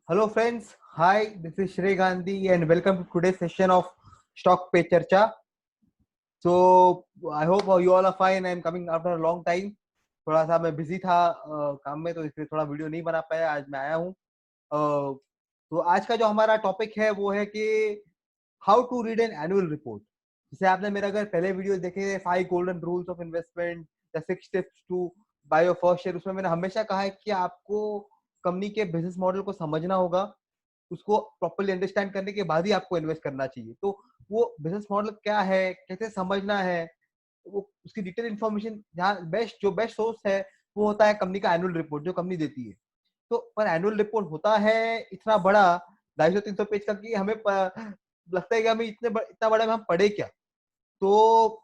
Hello friends, hi, this is Shrey Gandhi and welcome to today's session of Stock Pe Charcha. So I hope you all are fine. I am coming after a long time. थोड़ा सा मैं busy था काम में, तो इसलिए थोड़ा video नहीं बना पाया। आज मैं आया हूँ। तो आज का जो हमारा टॉपिक है वो है कि how to read an annual report. जैसे आपने मेरा अगर पहले वीडियो देखे 5 गोल्डन रूल्स ऑफ इन्वेस्टमेंट या 6 steps to buy your first share, उसमें मैंने हमेशा कहा है कि आपको कंपनी के बिजनेस मॉडल को समझना होगा, उसको प्रॉपर्ली अंडरस्टैंड करने के बाद ही आपको इन्वेस्ट करना चाहिए। तो वो बिजनेस मॉडल क्या है, कैसे समझना है, वो उसकी डिटेल इन्फॉर्मेशन जहाँ बेस्ट सोर्स है वो होता है कंपनी का एनुअल रिपोर्ट जो कंपनी देती है। तो पर एनुअल रिपोर्ट होता है इतना बड़ा 250-300 पेज का कि हमें लगता है कि हमें इतना बड़ा में हम पढ़े क्या। तो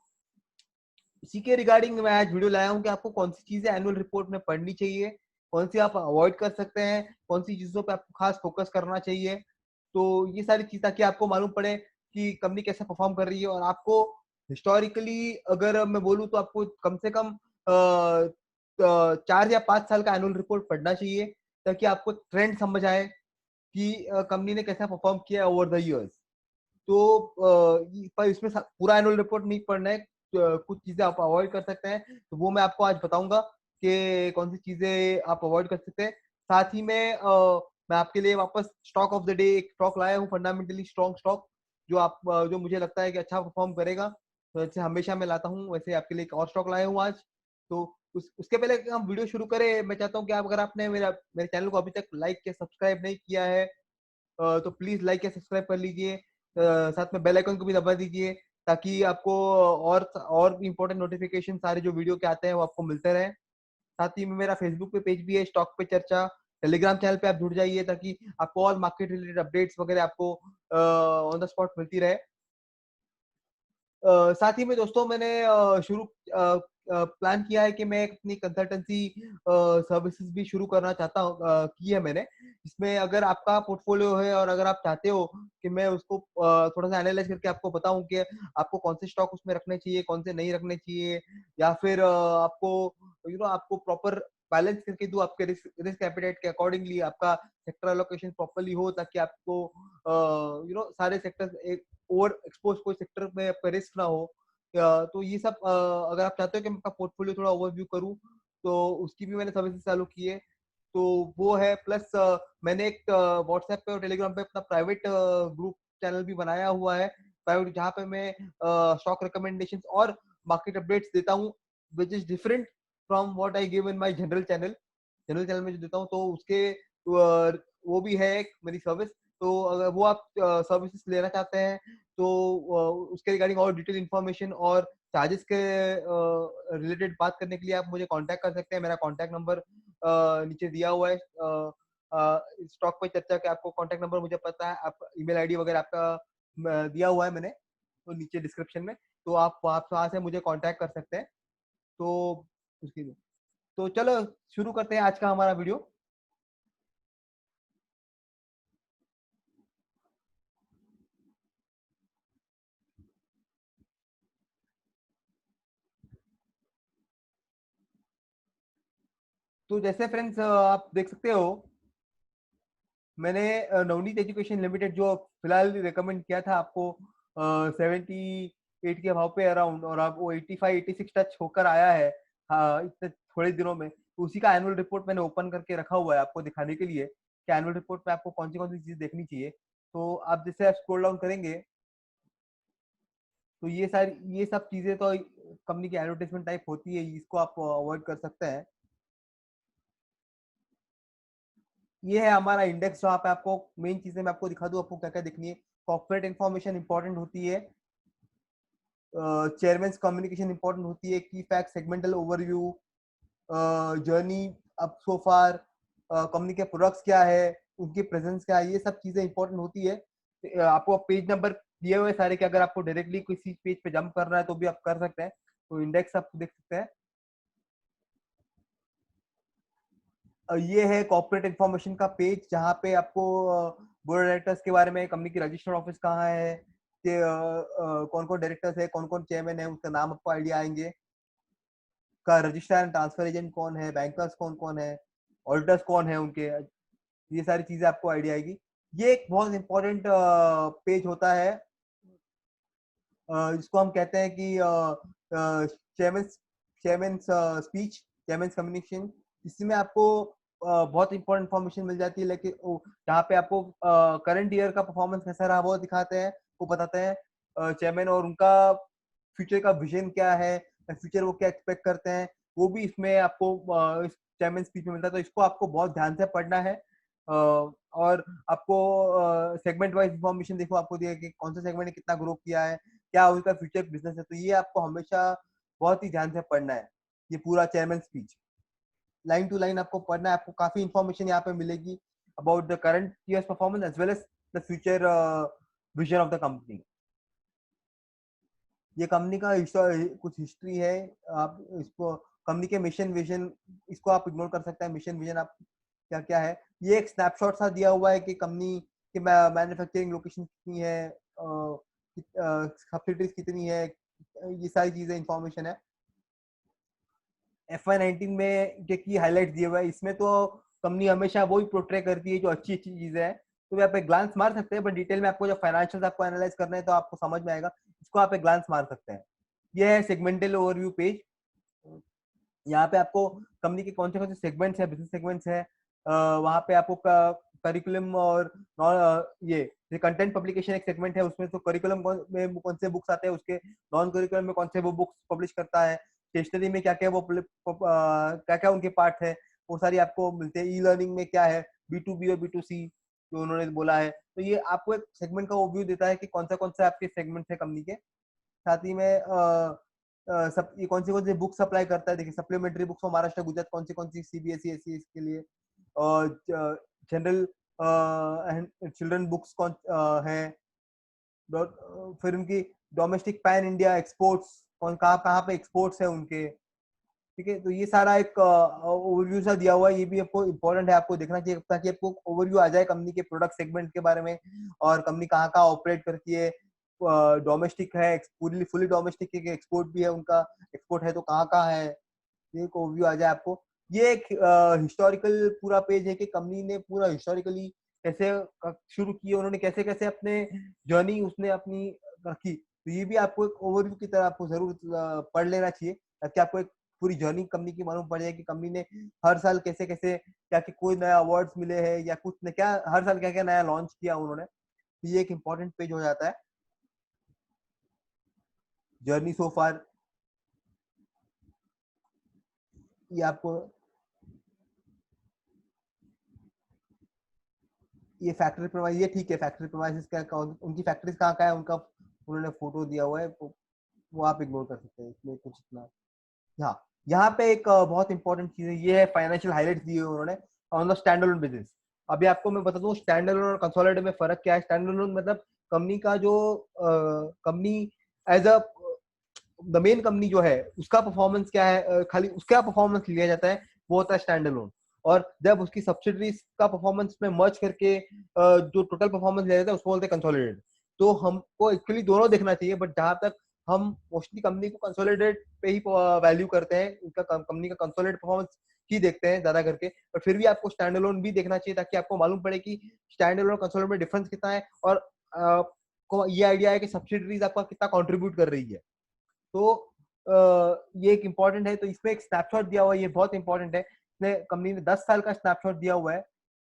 इसी के रिगार्डिंग मैं आज वीडियो लाया हूँ कि आपको कौन सी चीजें एनुअल रिपोर्ट में पढ़नी चाहिए, कौन सी आप अवॉइड कर सकते हैं, कौन सी चीजों पे आपको खास फोकस करना चाहिए। तो ये सारी चीज ताकि आपको मालूम पड़े कि कंपनी कैसे परफॉर्म कर रही है, और आपको हिस्टोरिकली अगर मैं बोलूँ तो आपको कम से कम 4 या 5 साल का एनुअल रिपोर्ट पढ़ना चाहिए, ताकि आपको ट्रेंड समझ आए कि कंपनी ने कैसा परफॉर्म किया ओवर द इयर्स। तो पर इसमें पूरा एनुअल रिपोर्ट नहीं पढ़ना है, कुछ चीजें आप अवॉइड कर सकते हैं, तो वो मैं आपको आज बताऊंगा कि कौन सी चीजें आप अवॉइड कर सकते हैं। साथ ही में मैं आपके लिए वापस स्टॉक ऑफ द डे एक स्टॉक लाया हूँ, फंडामेंटली स्ट्रॉन्ग स्टॉक, जो मुझे लगता है कि अच्छा परफॉर्म करेगा। तो जैसे हमेशा मैं लाता हूँ, वैसे आपके लिए एक और स्टॉक लाया हूँ आज। तो उसके पहले कि हम वीडियो शुरू करें, मैं चाहता हूँ कि आप, अगर आपने मेरे चैनल को अभी तक लाइक या सब्सक्राइब नहीं किया है, तो प्लीज लाइक या सब्सक्राइब कर लीजिए। साथ में बेल आइकन को भी दबा दीजिए, ताकि आपको और भी इंपॉर्टेंट नोटिफिकेशन सारे जो वीडियो के आते हैं वो आपको मिलते रहे। साथ ही में मेरा फेसबुक पे पेज भी है, स्टॉक पे चर्चा। टेलीग्राम चैनल पे आप जुड़ जाइए, ताकि आपको और मार्केट रिलेटेड अपडेट्स वगैरह आपको ऑन द स्पॉट मिलती रहे। साथ ही में दोस्तों, मैंने शुरू प्लान किया है कि मैं अपनी कंसल्टेंसी सर्विसेज भी शुरू करना चाहता हूँ, की है मैंने। इसमें अगर आपका पोर्टफोलियो है और अगर आप चाहते हो कि मैं उसको थोड़ा सा एनालाइज करके आपको बताऊं कि आपको कौन से स्टॉक उसमें रखने चाहिए, कौन से नहीं रखने चाहिए, या फिर आपको प्रॉपर बैलेंस करके दूं आपके रिस्क रिस्क एपेटाइट के अकॉर्डिंगली, आपका सेक्टर एलोकेशन प्रॉपर्ली हो, ताकि आपको सारे सेक्टर एक ओवर एक्सपोज कोई सेक्टर में आपका रिस्क ना हो। तो ये सब अगर आप चाहते हो कि मैं आपका पोर्टफोलियो थोड़ा ओवरव्यू करूं, तो उसकी भी मैंने सर्विसेज चालू की है। तो वो है, प्लस मैंने एक व्हाट्सएप पे और टेलीग्राम पे अपना प्राइवेट ग्रुप चैनल भी बनाया हुआ है, प्राइवेट, जहाँ पे मैं स्टॉक रिकमेंडेशन और मार्केट अपडेट्स देता हूँ, which is different from what I give in my general channel में जो देता हूँ। तो उसके वो भी है एक मेरी सर्विस। तो अगर वो आप सर्विसेज लेना चाहते हैं, तो उसके रिगार्डिंग और डिटेल इन्फॉर्मेशन और चार्जेस के रिलेटेड बात करने के लिए आप मुझे कांटेक्ट कर सकते हैं। मेरा कांटेक्ट नंबर नीचे दिया हुआ है। स्टॉक पे चर्चा के आपको कांटेक्ट नंबर मुझे पता है, आप ईमेल आईडी वगैरह आपका दिया हुआ है मैंने, तो नीचे डिस्क्रिप्शन में, तो आप वहां से मुझे कांटेक्ट कर सकते हैं। तो उसके लिए, तो चलो शुरू करते हैं आज का हमारा वीडियो। तो जैसे फ्रेंड्स आप देख सकते हो, मैंने नवनीत एजुकेशन लिमिटेड जो फिलहाल रिकमेंड किया था आपको 78 के भाव पे अराउंड, और अब वो 85-86 टच होकर आया है इतने थोड़े दिनों में। तो उसी का एनुअल रिपोर्ट मैंने ओपन करके रखा हुआ है आपको दिखाने के लिए कि एनुअल रिपोर्ट में आपको कौन सी चीज देखनी चाहिए। तो आप जैसे आप स्क्रॉल डाउन करेंगे, तो ये सब चीजें तो कंपनी की एडवर्टाइजमेंट टाइप होती है, इसको आप अवॉइड कर सकते हैं। ये है हमारा इंडेक्स, जहाँ पे आपको मेन चीजें मैं आपको दिखा दूं, आपको क्या क्या दिखनी है। कॉर्पोरेट इन्फॉर्मेशन इंपॉर्टेंट होती है, चेयरमैन कम्युनिकेशन इंपॉर्टेंट होती है, की fact, segmental overview, journey up so far, company के प्रोडक्ट्स क्या है, उनकी प्रेजेंस क्या है, ये सब चीजें इंपॉर्टेंट होती है। आपको पेज नंबर दिए हुए सारे के, अगर आपको डायरेक्टली किसी पेज पे जंप करना है तो भी आप कर सकते हैं। तो इंडेक्स आप देख सकते हैं। ये है कॉर्पोरेट इन्फॉर्मेशन का पेज, जहाँ पे आपको बोर्ड ऑफ डायरेक्टर्स के बारे में, कंपनी की रजिस्टर्ड ऑफिस कहाँ है, कि कौन कौन डायरेक्टर्स है, कौन कौन चेयरमैन है, उसका नाम आपको आइडिया आएंगे, का रजिस्ट्रार एंड ट्रांसफर एजेंट कौन है, बैंकर्स कौन कौन है, ऑडिटर्स कौन है उनके, ये सारी चीजें आपको आइडिया आएगी। ये एक बहुत इंपॉर्टेंट पेज होता है, जिसको हम कहते हैं कि chairman chairman speech, chairman communication. इसमें आपको बहुत इंपॉर्टेंट इन्फॉर्मेशन मिल जाती है, लेकिन जहाँ पे आपको करंट ईयर का परफॉर्मेंस कैसा रहा वो दिखाते हैं, वो बताते हैं चेयरमैन, और उनका फ्यूचर का विजन क्या है, फ्यूचर वो क्या एक्सपेक्ट करते हैं, वो भी इसमें आपको इस चेयरमैन स्पीच में मिलता है। तो इसको आपको बहुत ध्यान से पढ़ना है, और आपको सेगमेंट वाइज इंफॉर्मेशन देखो, आपको दिया कि कौन सा सेगमेंट ने कितना ग्रो किया है, क्या उनका फ्यूचर बिजनेस है। तो ये आपको हमेशा बहुत ही ध्यान से पढ़ना है, ये पूरा chairman speech line to line आपको पढ़ना है। आपको काफी इंफॉर्मेशन यहाँ पे मिलेगी about the current year's performance as well as the future vision of the company. ये कंपनी का कुछ हिस्ट्री है, आप इसको कंपनी के मिशन विजन, इसको आप इग्नोर कर सकते हैं। मिशन विजन आप क्या क्या है, ये एक स्नैपशॉट सा दिया हुआ है कि कंपनी की मैन्युफैक्चरिंग लोकेशन कितनी है, सब्सिडीज कितनी है, ये सारी चीजें इंफॉर्मेशन है। FY19 में के की हाईलाइट दिए हुए है, इसमें तो कंपनी हमेशा वही पोर्ट्रे करती है जो अच्छी अच्छी चीजें हैं। तो आप एक ग्लांस मार सकते हैं, बट डिटेल में आपको जब फाइनेंशियल्स आपको एनालाइज करना है तो आपको समझ में आएगा, इसको आप एक ग्लांस मार सकते हैं। ये है सेगमेंटल ओवरव्यू पेज। यहाँ पे आपको कंपनी के कौन से सेगमेंट्स है, बिजनेस सेगमेंट्स है, वहाँ पे आपको करिकुलम और ये कंटेंट पब्लिकेशन एक सेगमेंट है, उसमें तो करिकुलम में कौन से बुक्स आते हैं, उसके नॉन करिकुलम में कौन से वो बुक्स पब्लिश करता है, स्टेशनरी में क्या क्या वो क्या क्या उनके पार्ट है, वो सारी आपको मिलते हैं। ई लर्निंग में क्या है, B2B और B2C जो उन्होंने बोला है। तो ये आपको एक सेगमेंट का ओवरव्यू देता है कि कौन सा आपके सेगमेंट है कंपनी के। साथ ही में सब ये कौन सी बुक सप्लाई करता है, देखिए सप्लीमेंट्री बुक्स महाराष्ट्र गुजरात कौन सी CBSE SC के लिए, और जनरल चिल्ड्रन बुक्स कौन है, फिर उनकी डोमेस्टिक पैन इंडिया एक्सपोर्ट्स कौन कहाँ कहाँ पे एक्सपोर्ट्स है उनके। ठीक है, तो ये सारा एक ओवरव्यू सा दिया हुआ है, ये भी आपको इम्पोर्टेंट है, आपको देखना चाहिए ताकि आपको ओवरव्यू आ जाए कंपनी के प्रोडक्ट सेगमेंट के बारे में, और कंपनी कहाँ कहाँ ऑपरेट करती है, डोमेस्टिक है, पूरी फुली डोमेस्टिक है, एक्सपोर्ट भी है उनका, एक्सपोर्ट है तो कहाँ कहाँ है, ये एक ओवरव्यू आ जाए आपको। ये एक हिस्टोरिकल पूरा पेज है कि कंपनी ने पूरा हिस्टोरिकली कैसे शुरू की, उन्होंने कैसे कैसे अपने जर्नी उसने अपनी रखी। तो ये भी आपको एक ओवरव्यू की तरह आपको जरूर पढ़ लेना चाहिए, ताकि आपको एक पूरी जर्नी कंपनी की मालूम पड़ जाए कि कंपनी ने हर साल कैसे कैसे क्या कि कोई नया अवार्ड्स मिले हैं या कुछ ने क्या हर साल क्या क्या नया लॉन्च किया उन्होंने। तो ये एक इम्पोर्टेंट पेज हो जाता है, जर्नी सो फार। ये आपको ये फैक्ट्री प्रोवाइस, ये ठीक है, फैक्ट्री प्रोवाइस का उनकी फैक्ट्रीज कहाँ का है उनका उन्होंने फोटो दिया हुआ है, वो आप इग्नोर कर सकते हैं, इसमें कुछ इतना। हाँ, यहाँ पे एक बहुत इंपॉर्टेंट चीज है, ये है फाइनेंशियल हाईलाइट्स दिए हुए उन्होंने on the stand alone business. अभी आपको मैं बता दूं स्टैंड अलोन और कंसोलिडेटेड में फर्क क्या है। स्टैंड अलोन मतलब कंपनी का जो company as a the main company जो है उसका परफॉर्मेंस क्या है, खाली उसका परफॉर्मेंस लिया जाता है, वो होता है स्टैंड अलोन। और जब उसकी सब्सिडरीज का परफॉर्मेंस में मर्ज करके जो टोटल परफॉर्मेंस लिया जाता है उसको बोलते हैं कंसोलिडेटेड। तो हमको एक्चुअली दोनों देखना चाहिए, बट जहां तक हम मोस्टली कंपनी को कंसोलिडेट पे ही वैल्यू करते हैं, उनका कंपनी का कंसोलिडेट परफॉर्मेंस ही देखते हैं ज्यादा करके। पर फिर भी आपको स्टैंड अलोन भी देखना चाहिए ताकि आपको मालूम पड़े कि स्टैंड अलोन और कंसोलिडेट में डिफरेंस कितना है, और को ये आइडिया है कि सब्सिडरीज आपका कितना कंट्रीब्यूट कर रही है। तो ये एक इम्पोर्टेंट है। तो इसमें एक स्नैपशॉट दिया हुआ है, ये बहुत इंपॉर्टेंट है, इसने कंपनी ने 10 साल का स्नैपशॉट दिया हुआ है।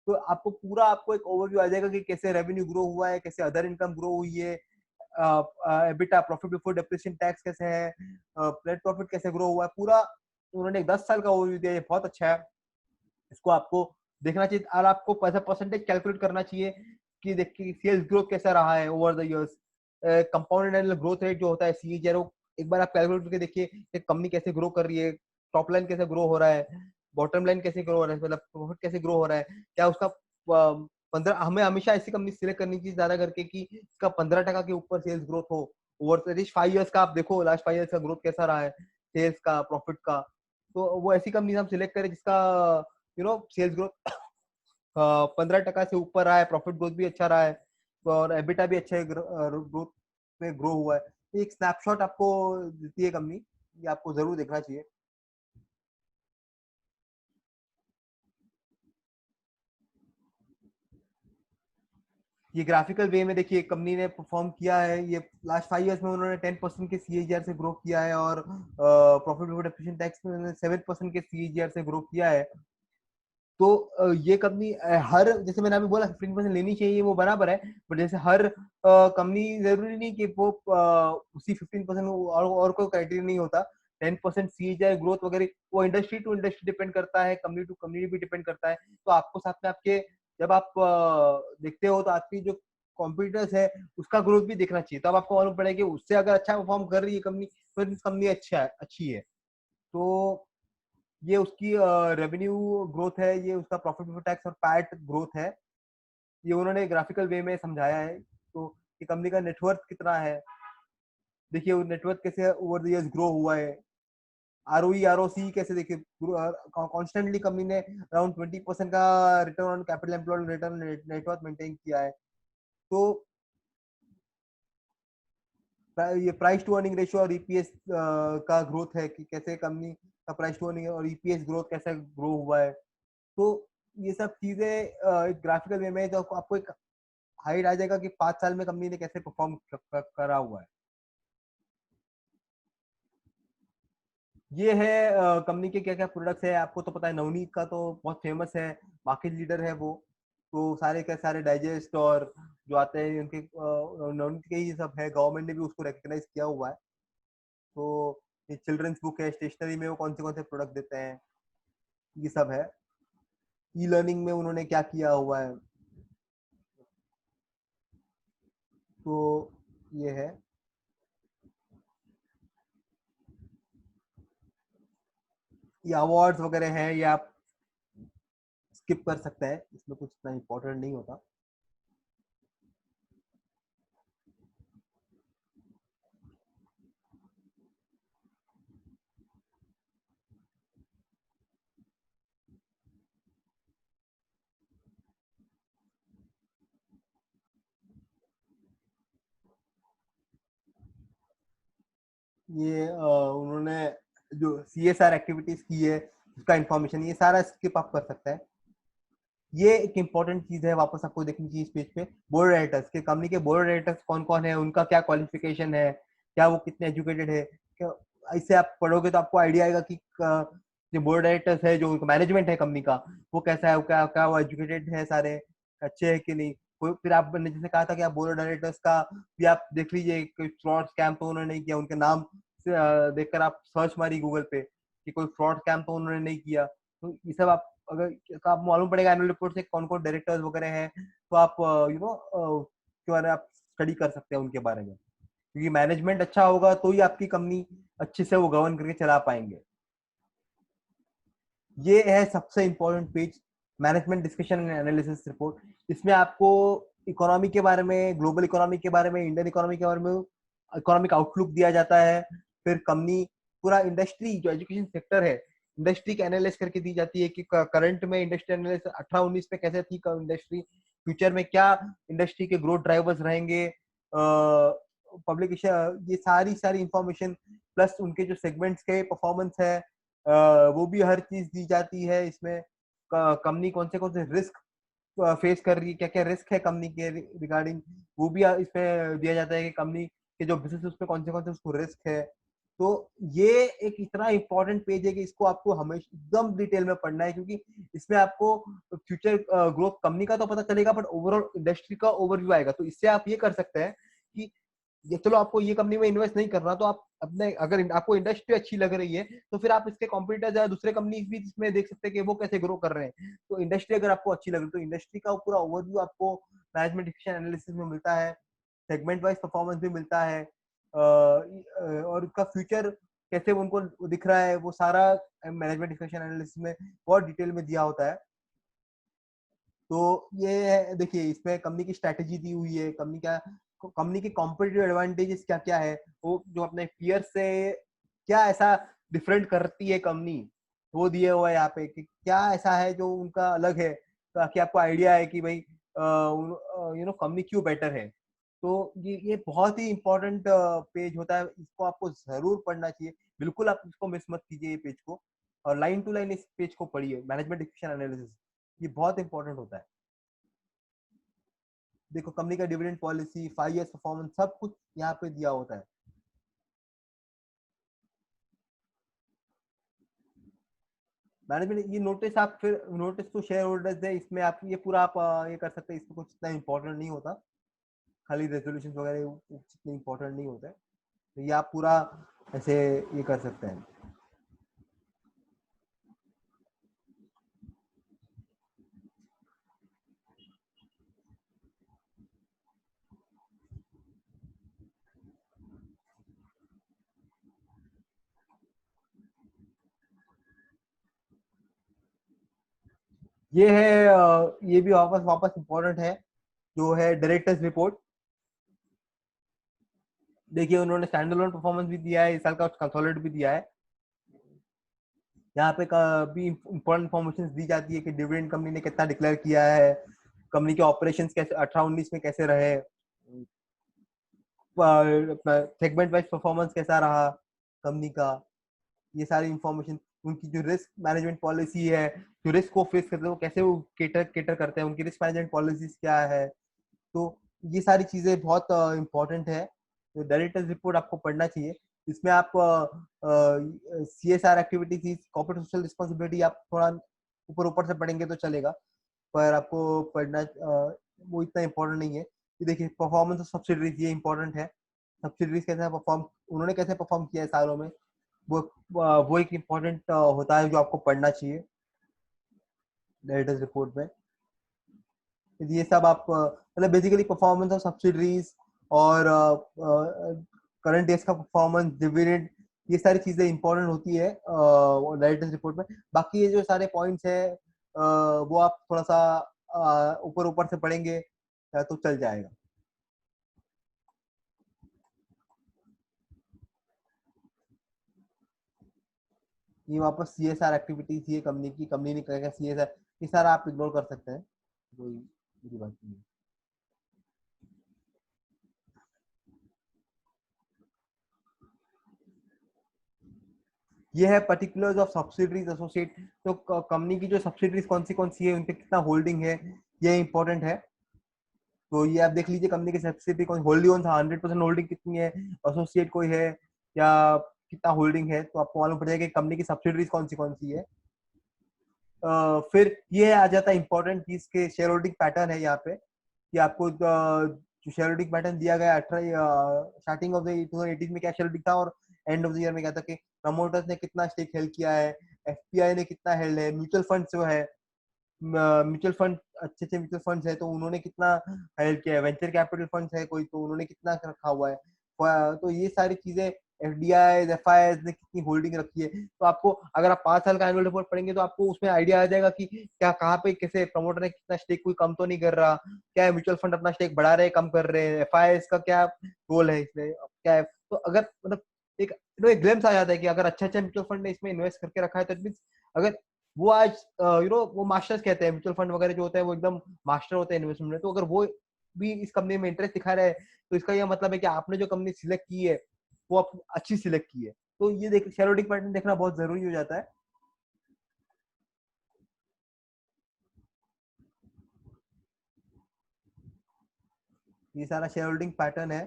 तो आपको पूरा आपको एक ओवरव्यू आ जाएगा कि कैसे रेवेन्यू ग्रो हुआ है, कैसे अदर इनकम ग्रो हुई है, EBITDA profit before depreciation tax कैसे है, नेट प्रॉफिट कैसे ग्रो हुआ है, पूरा उन्होंने एक 10 साल का ओवरव्यू दिया है, ये बहुत अच्छा है। इसको आपको देखना चाहिए, और आपको पैसा परसेंटेज कैलकुलेट करना चाहिए कि देखिए सेल्स ग्रोथ कैसा रहा है over the years. Compounded annual growth rate जो होता है CAGR, एक बार आप कैलकुलेट करके देखिए कि कंपनी कैसे ग्रो कर रही है, टॉप लाइन कैसे ग्रो हो रहा है, बॉटम लाइन कैसे ग्रो हो रहा है, मतलब प्रॉफिट कैसे ग्रो हो रहा है, क्या उसका 15, हमें हमेशा ऐसी कंपनी सिलेक्ट करनी चाहिए ज्यादा करके कि इसका 15% के ऊपर सेल्स ग्रोथ हो ओवर 5 ईयर्स का। आप देखो लास्ट 5 ईयर्स का ग्रोथ कैसा रहा है, सेल्स का, प्रॉफिट का। तो वो ऐसी कंपनी हम सिलेक्ट करें जिसका सेल्स ग्रोथ 15% से ऊपर रहा है, प्रॉफिट ग्रोथ भी अच्छा रहा है, और एबिटा भी अच्छे ग्रोथ में ग्रो हुआ है। तो एक स्नैपशॉट आपको देती है कंपनी, ये आपको जरूर देखना चाहिए। ये ग्राफिकल वे में देखिए कंपनी ने परफॉर्म किया है। ये लास्ट 5 इयर्स में उन्होंने 10% के सीएजीआर से ग्रो किया है और प्रॉफिट बिफोर डेप्रिसिएशन टैक्स में उन्होंने 7% के सीएजीआर से ग्रो किया है। तो ये कंपनी हर, जैसे मैंने अभी बोला 15% लेनी चाहिए, वो बराबर है। बट जैसे हर कंपनी जरूरी नहीं कि वो उसी 15% और कोई क्राइटेरिया नहीं होता। 10% सीएजीआर ग्रोथ वगैरह वो इंडस्ट्री टू इंडस्ट्री डिपेंड करता है, कंपनी टू कंपनी भी डिपेंड करता है। तो आपको साथ में आपके, जब आप देखते हो तो आपकी जो कॉम्पिटिटर्स है उसका ग्रोथ भी देखना चाहिए। तो अब आपको मालूम पड़ेगा कि उससे अगर अच्छा परफॉर्म कर रही है कंपनी तो कंपनी अच्छी है। तो ये उसकी रेवेन्यू ग्रोथ है, ये उसका प्रॉफिट बिफोर टैक्स और पैट ग्रोथ है। ये उन्होंने ग्राफिकल वे में समझाया है। तो ये कंपनी का नेटवर्थ कितना है, देखिए वो नेटवर्थ कैसे ओवर द इयर्स ग्रो हुआ है। आरओई आरओसी कैसे, देखिए कॉन्स्टेंटली कंपनी ने अराउंड 20% का return on capital employed, return net worth maintain किया है। तो ये प्राइस टू अर्निंग रेशियो और ईपीएस का ग्रोथ है कि कैसे कंपनी का प्राइस टू अर्निंग और ईपीएस ग्रोथ कैसे ग्रो हुआ है। तो ये सब चीजें एक ग्राफिकल वे में, तो आपको एक हाइट आ जाएगा कि 5 साल में कंपनी ने कैसे परफॉर्म करा हुआ है। ये है कंपनी के क्या क्या प्रोडक्ट्स है। आपको तो पता है नवनीत का तो बहुत फेमस है, मार्केट लीडर है वो। तो सारे के सारे डाइजेस्ट और जो आते हैं उनके नवनीत के ही सब है। गवर्नमेंट ने भी उसको रिकॉग्नाइज किया हुआ है। तो ये चिल्ड्रंस बुक है, स्टेशनरी में वो कौन से प्रोडक्ट देते हैं, ये सब है। ई लर्निंग में उन्होंने क्या किया हुआ है, तो ये है। ये अवार्ड्स वगैरह हैं, ये आप स्किप कर सकते हैं, इसमें कुछ इतना इम्पोर्टेंट नहीं होता। ये उन्होंने जो सीएसआर एक्टिविटीज की है उसका इंफॉर्मेशन, ये सारा स्किप आप कर सकते हैं। ये एक इम्पोर्टेंट चीज है, वापस आपको देखनी चाहिए इस पेज पे। बोर्ड डायरेक्टर्स के, कंपनी के बोर्ड डायरेक्टर्स कौन कौन है, उनका क्या क्वालिफिकेशन है, क्या वो कितने एजुकेटेड है। इससे आप पढ़ोगे तो आपको आइडिया आएगा कि जो बोर्ड डायरेक्टर्स है, जो मैनेजमेंट है कंपनी का, वो कैसा है, क्या क्या वो एजुकेटेड है, सारे अच्छे है कि नहीं। कोई फिर आपने जैसे कहा था कि आप बोर्ड डायरेक्टर्स का भी आप देख लीजिए, कोई फ्रॉड स्कैम तो उन्होंने नहीं किया, उनके नाम से देखकर आप सर्च मारी गूगल पे कि कोई फ्रॉड स्कैम तो उन्होंने नहीं किया। तो ये सब आप अगर, तो आप मालूम पड़ेगा एनुअल रिपोर्ट से कौन कौन डायरेक्टर्स वगैरह हैं। तो आप के बारे में आप स्टडी कर सकते हैं उनके बारे में, क्योंकि मैनेजमेंट अच्छा होगा तो ही आपकी कंपनी अच्छे से वो गवर्न करके चला पाएंगे। ये है सबसे important page, management discussion and analysis report. इसमें आपको इकोनॉमी के बारे में, ग्लोबल इकोनॉमी के बारे में, इंडियन इकोनॉमी के बारे में इकोनॉमिक आउटलुक दिया जाता है। फिर कंपनी, पूरा इंडस्ट्री जो एजुकेशन सेक्टर है, इंडस्ट्री की एनालिसिस करके दी जाती है कि करंट में इंडस्ट्री एनालिसिस 18-19 में कैसे थी इंडस्ट्री, फ्यूचर में क्या इंडस्ट्री के ग्रोथ ड्राइवर्स रहेंगे, पब्लिक, ये सारी सारी इंफॉर्मेशन, प्लस उनके जो सेगमेंट्स के परफॉर्मेंस है वो भी हर चीज दी जाती है इसमें। कंपनी कौन से रिस्क फेस कर रही है, क्या क्या रिस्क है कंपनी के रिगार्डिंग, वो भी इसमें दिया जाता है कि कंपनी के जो बिजनेस उसमें कौन से उसको रिस्क है। तो ये एक इतना इंपॉर्टेंट पेज है कि इसको आपको हमेशा एकदम डिटेल में पढ़ना है, क्योंकि इसमें आपको फ्यूचर ग्रोथ कंपनी का तो पता चलेगा, बट ओवरऑल इंडस्ट्री का ओवरव्यू आएगा। तो इससे आप ये कर सकते हैं कि ये, चलो आपको ये कंपनी में इन्वेस्ट नहीं करना, तो आप अपने, अगर आपको इंडस्ट्री अच्छी लग रही है तो फिर आप इसके कॉम्पिटिटर्स या दूसरे कंपनी भी इसमें देख सकते हैं कि वो कैसे ग्रो कर रहे हैं। तो इंडस्ट्री अगर आपको अच्छी लग रही है तो इंडस्ट्री का पूरा ओवरव्यू आपको मैनेजमेंट डिसीजन एनालिसिस में मिलता है, सेगमेंट वाइज परफॉर्मेंस भी मिलता है, और उसका फ्यूचर कैसे उनको दिख रहा है, वो सारा मैनेजमेंट डिस्कशन एनालिसिस में बहुत डिटेल में दिया होता है। तो ये देखिए इसमें कंपनी की स्ट्रेटेजी दी हुई है, कंपनी के कॉम्पिटिटिव एडवांटेजेस क्या क्या है, वो जो अपने पीयर से क्या ऐसा डिफरेंट करती है कंपनी, वो दिया हुआ है यहाँ पे कि क्या ऐसा है जो उनका अलग है, ताकि आपको आइडिया है कि भाई कंपनी क्यों बेटर है। तो ये बहुत ही इंपॉर्टेंट पेज होता है, इसको आपको जरूर पढ़ना चाहिए। बिल्कुल आप इसको मिस मत कीजिए ये पेज को, और लाइन टू लाइन इस पेज को पढ़िए, मैनेजमेंट डिसीजन एनालिसिस, ये बहुत इंपॉर्टेंट होता है। देखो कंपनी का डिविडेंड पॉलिसी, 5 इयर्स परफॉर्मेंस, सब कुछ यहाँ पे दिया होता है। मैनेजमेंट ये नोटिस, आप फिर नोटिस टू शेयर होल्डर्स है, इसमें आप ये पूरा आप ये कर सकते हैं, इसमें कुछ इतना इंपॉर्टेंट नहीं होता, खाली रेजोल्यूशन वगैरह इतने इंपॉर्टेंट नहीं होते, तो ये आप पूरा ऐसे ये कर सकते हैं। ये है ये भी वापस वापस इम्पोर्टेंट है, जो है डायरेक्टर्स रिपोर्ट। देखिए उन्होंने स्टैंड अलोन परफॉर्मेंस भी दिया है, इस साल का कंसोलिडेट भी दिया है। यहाँ पे भी इंपॉर्टेंट इन्फॉर्मेशन दी जाती है कि डिविडेंड कंपनी ने कितना डिक्लेयर किया है, कंपनी के ऑपरेशंस कैसे 18-19 में कैसे रहे, सेगमेंट वाइज परफॉर्मेंस कैसा रहा कंपनी का, ये सारी इंफॉर्मेशन। उनकी जो रिस्क मैनेजमेंट पॉलिसी है, जो रिस्क को फेस करते हैं वो कैसे वो केटर करते हैं, उनकी रिस्क मैनेजमेंट पॉलिसीज क्या है, तो ये सारी चीजें बहुत इंपॉर्टेंट है। तो डायरेक्टर्स रिपोर्ट आपको पढ़ना चाहिए। इसमें आप CSR activities, corporate social responsibility आप थोड़ा ऊपर ऊपर से पढ़ेंगे तो चलेगा, पर आपको पढ़ना वो इतना इम्पोर्टेंट नहीं है। ये देखिए परफॉर्मेंस ऑफ सब्सिडरीज, ये इम्पोर्टेंट है, सब्सिडरीज कैसे परफॉर्म, उन्होंने कैसे परफॉर्म किया है सालों में, वो वो एक इम्पोर्टेंट होता है जो आपको पढ़ना चाहिए डायरेक्टर्स रिपोर्ट में। ये सब आप मतलब बेसिकली परफॉर्मेंस ऑफ सब्सिडरीज और करंट ईयर्स का परफॉर्मेंस, डिविडेंड, ये सारी चीजें इंपॉर्टेंट होती है डायरेक्टर्स रिपोर्ट में। बाकी ये जो सारे पॉइंट्स है वो आप थोड़ा सा ऊपर ऊपर से पढ़ेंगे तो चल जाएगा। ये वापस CSR एक्टिविटीज, ये कंपनी ने क्या क्या CSR, ये सारा आप इग्नोर कर सकते हैं, कोई बुरी बात नहीं है। ये है पर्टिकुलर्स ऑफ सब्सिडरीज एसोसिएट, तो कंपनी की जो सब्सिडरीज कौन सी है, उनके कितना होल्डिंग है, ये इंपॉर्टेंट है। तो ये आप देख लीजिए कंपनी की सब्सिडरी कौन, होल्डिंग ऑन 100% होल्डिंग कितनी है, एसोसिएट कोई है या कितना होल्डिंग है, तो आपको मालूम पड़ जाएगा कि कंपनी की सब्सिडरीज कौन सी है। फिर ये आ जाता है इंपॉर्टेंट चीज के शेयर होल्डिंग पैटर्न है यहाँ पे, कि आपको जो शेयर होल्डिंग पैटर्न दिया गया 18 स्टार्टिंग ऑफ द 2018 में क्या शेयर होल्डिंग था, और एंड ऑफ द ईयर में क्या था, कि प्रमोटर्स ने कितना स्टेक हेल्ड किया है, FPI ने कितना हेल्ड है, म्यूचुअल फंड जो है, म्यूचुअल फंड अच्छे अच्छे म्यूचुअल फंड्स है तो उन्होंने कितना हेल्प किया है, वेंचर कैपिटल फंड्स है कोई तो उन्होंने कितना रखा हुआ है, तो ये सारी चीजें FDI FIs ने कितनी होल्डिंग रखी है। तो आपको अगर आप 5 साल का एनुअल रिपोर्ट पढ़ेंगे तो आपको उसमें आइडिया आ जाएगा कि क्या कहाँ पे कैसे प्रमोटर ने कितना स्टेक कोई कम तो नहीं कर रहा, क्या है म्यूचुअल फंड अपना स्टेक बढ़ा रहे हैं कम कर रहे हैं, FIs का क्या रोल है इसमें क्या है। तो अगर मतलब एक एक ग्लिम्स आ जाता है कि अगर अच्छा अच्छा म्यूचुअल फंड ने इसमें इन्वेस्ट करके रखा है, तो इट मींस अगर वो आज वो मास्टर्स कहते हैं म्यूचुअल फंड वगैरह जो होते हैं वो एकदम मास्टर होते हैं इन्वेस्टमेंट में, तो अगर वो भी इस कंपनी में इंटरेस्ट दिखा रहे हैं तो इसका यह मतलब है कि आपने जो कंपनी सिलेक्ट की है वो आप अच्छी सिलेक्ट की है। तो ये देख शेयर होल्डिंग पैटर्न देखना बहुत जरूरी हो जाता है। ये सारा शेयर होल्डिंग पैटर्न है।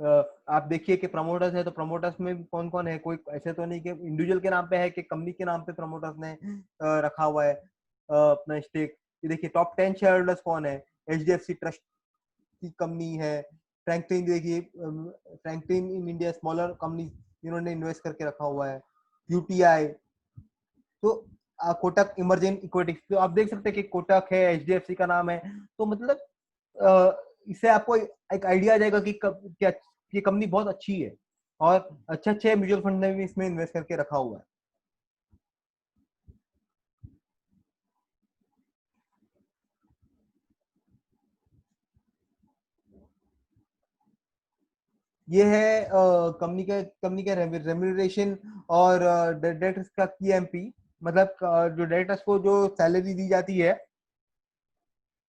आप देखिए कि प्रमोटर्स है तो प्रमोटर्स में कौन कौन है, कोई ऐसे तो नहीं कि इंडिविजुअल के नाम पे है, कि कंपनी के नाम पे प्रमोटर्स ने रखा हुआ है अपना स्टेक। ये देखिए टॉप 10 शेयर होल्डर्स कौन है, HDFC ट्रस्ट की कंपनी है, फ्रैंकलिन देखिए, Franklin in India smaller company, इन्होंने इन्वेस्ट करके रखा हुआ है, UTI, तो कोटक इमर्जिंग इक्विटी, तो आप देख सकते हैं कि कोटक है, HDFC का नाम है, तो मतलब इससे आपको एक आइडिया आ जाएगा कि क्या ये कंपनी बहुत अच्छी है, और अच्छे अच्छे म्यूचुअल फंड ने भी इसमें इन्वेस्ट करके रखा हुआ है। ये है कंपनी का रेम्यूनरेशन और डायरेक्टर्स का KMP, मतलब जो डायरेक्टर्स को जो सैलरी दी जाती है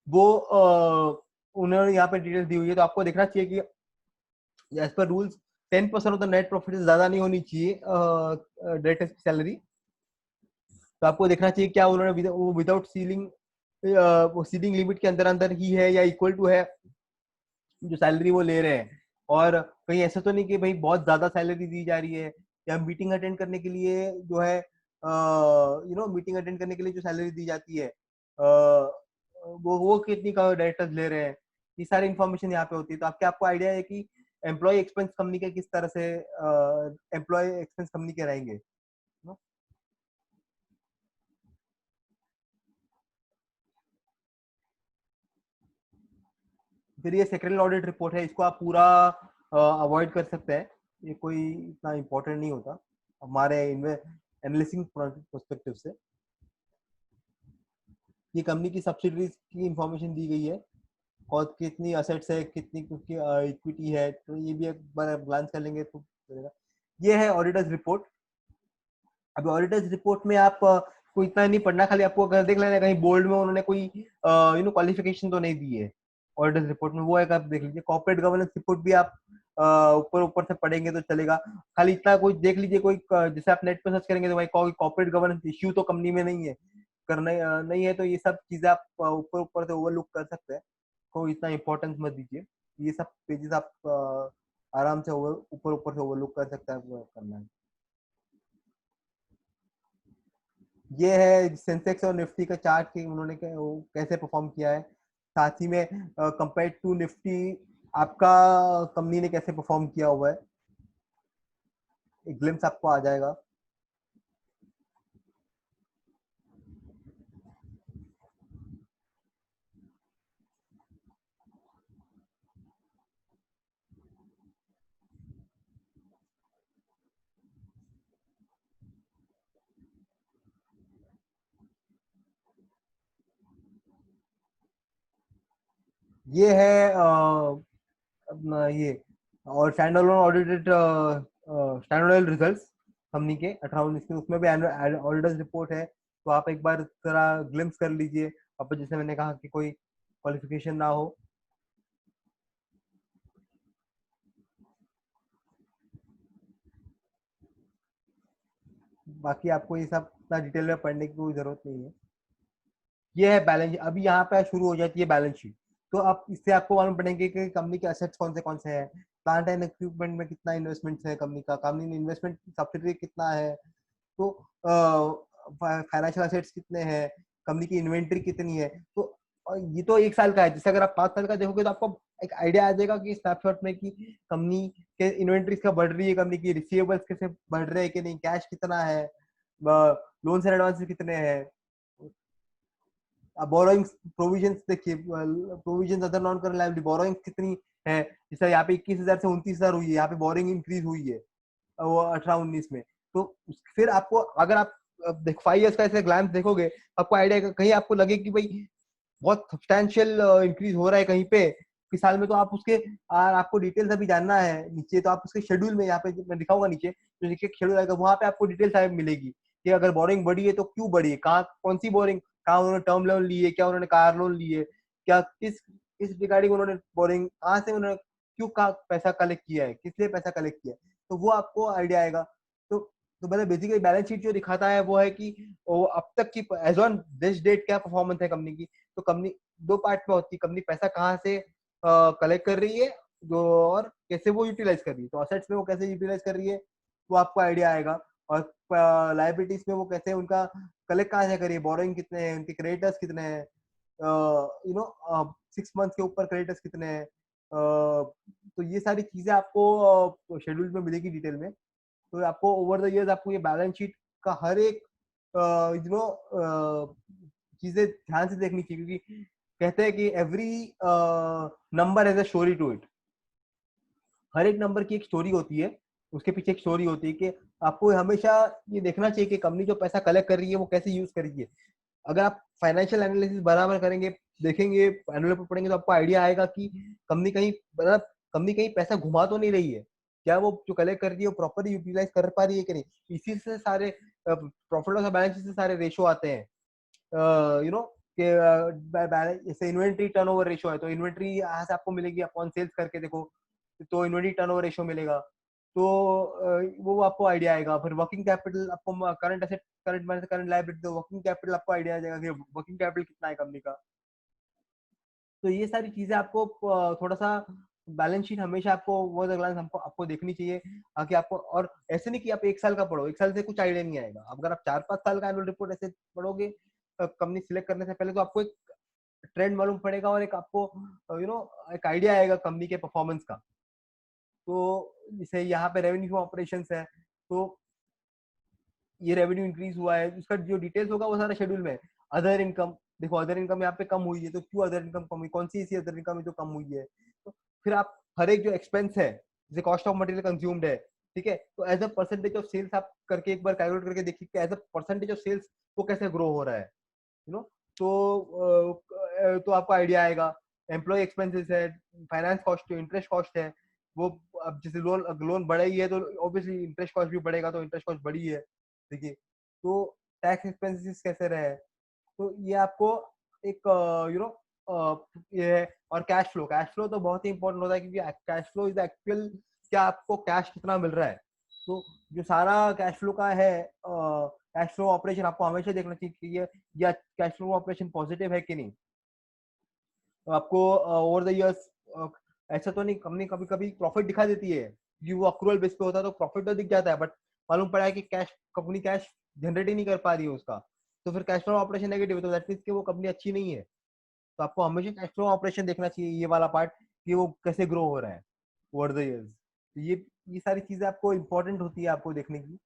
वो उन्होंने यहाँ पे डिटेल्स दी हुई है, तो आपको देखना चाहिए कि as per rules 10% of the net profit से ज्यादा नहीं होनी चाहिए डायरेक्टर्स की सैलरी। तो आपको देखना चाहिए क्या उन्होंने विदाउट सीलिंग वो सीडिंग लिमिट के अंदर अंदर ही है या इक्वल टू है जो सैलरी वो ले रहे हैं, और कहीं ऐसा तो नहीं कि भाई बहुत ज्यादा सैलरी दी जा रही है, या मीटिंग अटेंड करने के लिए जो है मीटिंग अटेंड करने के लिए जो सैलरी दी जाती है वो कितनी का डायरेक्टर्स ले रहे हैं। ये सारी इन्फॉर्मेशन यहाँ पे होती है। तो आपको आइडिया है कि एम्प्लॉय एक्सपेंस कंपनी के किस तरह से एम्प्लॉय एक्सपेंस कंपनी के रहेंगे। फिर ये सेक्रेटरी ऑडिट रिपोर्ट है, इसको आप पूरा अवॉइड कर सकते हैं, ये कोई इतना इम्पोर्टेंट नहीं होता हमारे एनालिसिंग पर्सपेक्टिव से। ये कंपनी की सब्सिडरीज की इंफॉर्मेशन दी गई है, और कितनी असेट्स है, कितनी इक्विटी है, तो ये भी एक बार ग्लांस कर लेंगे तो चलेगा। ये है ऑडिटर्स रिपोर्ट। अभी ऑडिटर्स रिपोर्ट में आप को इतना नहीं पढ़ना, खाली आपको अगर देख लेना कहीं बोल्ड में उन्होंने कोई क्वालिफिकेशन तो नहीं दी है ऑडिटर्स रिपोर्ट में, वो एक आप देख लीजिए। कॉर्पोरेट गवर्नेंस रिपोर्ट भी आप ऊपर ऊपर से पढ़ेंगे तो चलेगा, खाली इतना कोई देख लीजिए। कोई जैसे आप नेट पे सर्च करेंगे तो भाई कोई कॉर्पोरेट गवर्नेंस इश्यू तो कंपनी में नहीं है, करना नहीं है, तो ये सब चीजें आप ऊपर ऊपर से ओवरलुक कर सकते हैं, कोई इतना इंपॉर्टेंस मत दीजिए। ये सब पेजेस आप आराम से ऊपर ऊपर से ओवरलुक कर सकते हैं, आपको करना है। ये है सेंसेक्स और निफ्टी का चार्ट कि उन्होंने कैसे परफॉर्म किया है, साथ ही में कंपेयर टू निफ्टी आपका कंपनी ने कैसे परफॉर्म किया हुआ है, एक ग्लिम्स आपको आ जाएगा। ये है अपना ये और stand alone audited stand alone results company के 18-19 के, उसमें भी ऑडिटर्स रिपोर्ट है, तो आप एक बार जरा ग्लिम्स कर लीजिए। अब जैसे मैंने कहा कि कोई क्वालिफिकेशन ना हो। बाकी आपको ये सब इतना डिटेल में पढ़ने की कोई जरूरत नहीं है। ये है बैलेंस। अभी यहाँ पे शुरू हो जाती है बैलेंस शीट, तो आप इससे आपको मालूम पड़ेंगे कि कंपनी के असेट्स कौन से हैं, प्लांट एंड इक्विपमेंट में कितना इन्वेस्टमेंट है कंपनी का, कंपनी ने इन्वेस्टमेंट सब्सिडी कितना है, तो फाइनेंशियल असेट्स कितने हैं, कंपनी की इन्वेंट्री कितनी है। तो ये तो 1 साल का है, जैसे अगर आप 5 साल का देखोगे तो आपको एक आइडिया आ जाएगा कि स्नैपशॉट में कि कंपनी के इन्वेंट्री का बढ़ रही है, कंपनी की रिसीवेबल्स कैसे बढ़ रहे हैं कि नहीं, कैश कितना है, लोन्स एंड एडवांस कितने हैं, बोरोइंग प्रोविजंस देखिए, provisions other non current liability borrowing कितनी है। जैसे यहाँ पे 21,000 से 29,000 हुई है, यहाँ पे बोरिंग इंक्रीज हुई है वो 18-19 में। तो फिर आपको अगर आप 5 इयर्स का ऐसे ग्लैंस देखोगे, आपको आइडिया कहीं आपको लगे कि भाई बहुत सब्सटैंशियल इंक्रीज हो रहा है कहीं पे कि साल में, तो आप उसके आपको डिटेल्स अभी जानना है नीचे, तो आप उसके शेड्यूल में यहाँ पे मैं दिखाऊंगा नीचे, जो नीचे शेड्यूल आएगा वहां पे आपको डिटेल्स मिलेगी कि अगर बोरिंग बढ़ी है तो क्यों बढ़ी है, कहाँ कौन सी बोरिंग, कहाँ उन्होंने टर्म लोन ली है, क्या उन्होंने कार लोन ली है, क्या किस रिगार्डिंग उन्होंने बोरिंग, कहाँ से उन्होंने क्यों का पैसा कलेक्ट किया है, किस लिए पैसा कलेक्ट किया है, तो वो आपको आइडिया आएगा। तो मतलब बेसिकली बैलेंस शीट जो दिखाता है वो है कि वो अब तक की एज ऑन दिस डेट क्या परफॉर्मेंस है कंपनी की। तो कंपनी दो पार्ट में होती है, कंपनी पैसा कहाँ से कलेक्ट कर रही है जो, और कैसे वो यूटिलाइज कर रही है, तो असेट्स में वो कैसे यूटिलाइज कर रही है वो आपको आइडिया आएगा, और लाइबिलिटीज में वो कैसे उनका कलेक्ट कहाँ से करिए, बोरोइंग कितने हैं, उनके क्रेडिटर्स कितने हैं, 6 मंथ के ऊपर क्रेडिटर्स कितने हैं, तो ये सारी चीजें आपको शेड्यूल में मिलेगी डिटेल में। तो आपको ओवर द इयर्स आपको ये बैलेंस शीट का हर एक चीजें ध्यान से देखनी चाहिए, क्योंकि कहते हैं कि every number has a story to it. हर एक नंबर की एक स्टोरी होती है, उसके पीछे एक स्टोरी होती है कि आपको हमेशा ये देखना चाहिए कि कंपनी जो पैसा कलेक्ट कर रही है वो कैसे यूज कर रही है। अगर आप फाइनेंशियल एनालिसिस बराबर करेंगे, देखेंगे, एनुअल रिपोर्ट पढ़ेंगे, तो आपको आइडिया आएगा कि कंपनी कहीं पैसा घुमा तो नहीं रही है, क्या वो जो कलेक्ट कर रही है वो प्रॉपर यूटिलाइज कर पा रही है कि नहीं। इसी से सारे प्रॉफिट लॉस बैलेंस शीट से सारे रेशो आते हैं, यू नो कि जैसे इन्वेंट्री टर्नओवर रेशो है, तो इन्वेंट्री यहाँ से आपको मिलेगी, आप ऑन सेल्स करके देखो तो इन्वेंट्री टर्नओवर रेशो मिलेगा। तो वो आपको आइडिया आएगा। फिर वर्किंग कैपिटल आपको करंट एसेट, करंट लायबिलिटी, तो वर्किंग कैपिटल आपको आइडिया आ जाएगा कि वर्किंग कैपिटल कितना है कंपनी का। तो ये सारी चीजें आपको थोड़ा सा बैलेंस शीट हमेशा आपको वो ग्लांस हमको आपको देखनी चाहिए, ताकि आपको, और ऐसे नहीं कि आप 1 साल का पढ़ो, 1 साल से कुछ आइडिया नहीं आएगा। अगर आप 4-5 साल का एनुअल रिपोर्ट ऐसे पढ़ोगे कंपनी सिलेक्ट करने से पहले, तो आपको एक ट्रेंड मालूम पड़ेगा और एक आपको एक आइडिया आएगा कंपनी के परफॉर्मेंस का। तो जैसे यहाँ पे रेवेन्यू ऑपरेशंस है, तो ये रेवेन्यू इंक्रीज हुआ है, उसका जो डिटेल्स होगा वो सारा शेड्यूल में। अदर इनकम, देखो अदर इनकम यहाँ पे कम हुई है, तो क्यों अदर इनकम कम हुई, कौन सी ऐसी अदर इनकम है जो कम हुई है। तो फिर आप हर एक जो एक्सपेंस है, जैसे कॉस्ट ऑफ मटेरियल कंज्यूम्ड है, ठीक है, तो as a percentage of sales आप करके एक बार कैलकुलेट करके देखिए कि as a percentage of sales वो कैसे ग्रो हो रहा है, यू नो। तो आपको आइडिया आएगा। एम्प्लॉय एक्सपेंसेस है, फाइनेंस कॉस्ट, इंटरेस्ट कॉस्ट है, वो अब जैसे लोन बढ़ा ही है तो ऑब्वियसली इंटरेस्ट कॉस्ट भी बढ़ेगा, तो इंटरेस्ट कॉस्ट बढ़ी है, देखिए। तो टैक्स एक्सपेंसेस कैसे रहे, तो ये आपको एक यू नो ये है। और कैश फ्लो, कैश फ्लो तो बहुत ही इंपॉर्टेंट होता है, क्योंकि कैश फ्लो इज एक्चुअल, क्या आपको कैश कितना मिल रहा है। तो जो सारा कैश फ्लो का है, कैश फ्लो ऑपरेशन आपको हमेशा देखना चाहिए कि ये या कैश फ्लो ऑपरेशन पॉजिटिव है कि नहीं। तो आपको ओवर द इयर्स ऐसा तो नहीं, कंपनी कभी कभी प्रॉफिट दिखा देती है, कि वो अक्रूवल बेस पे होता है तो प्रॉफिट तो दिख जाता है, बट मालूम पड़ा है कि कैश, कंपनी कैश जनरेट ही नहीं कर पा रही है उसका, तो फिर कैश फ्लो ऑपरेशन नेगेटिव है, तो दैट मींस कि वो कंपनी अच्छी नहीं है। तो आपको हमेशा कैश फ्लो ऑपरेशन देखना चाहिए, ये वाला पार्ट, कि वो कैसे ग्रो हो रहा है ओवर द इयर्स। तो ये सारी चीजें आपको इंपॉर्टेंट होती है आपको देखने की।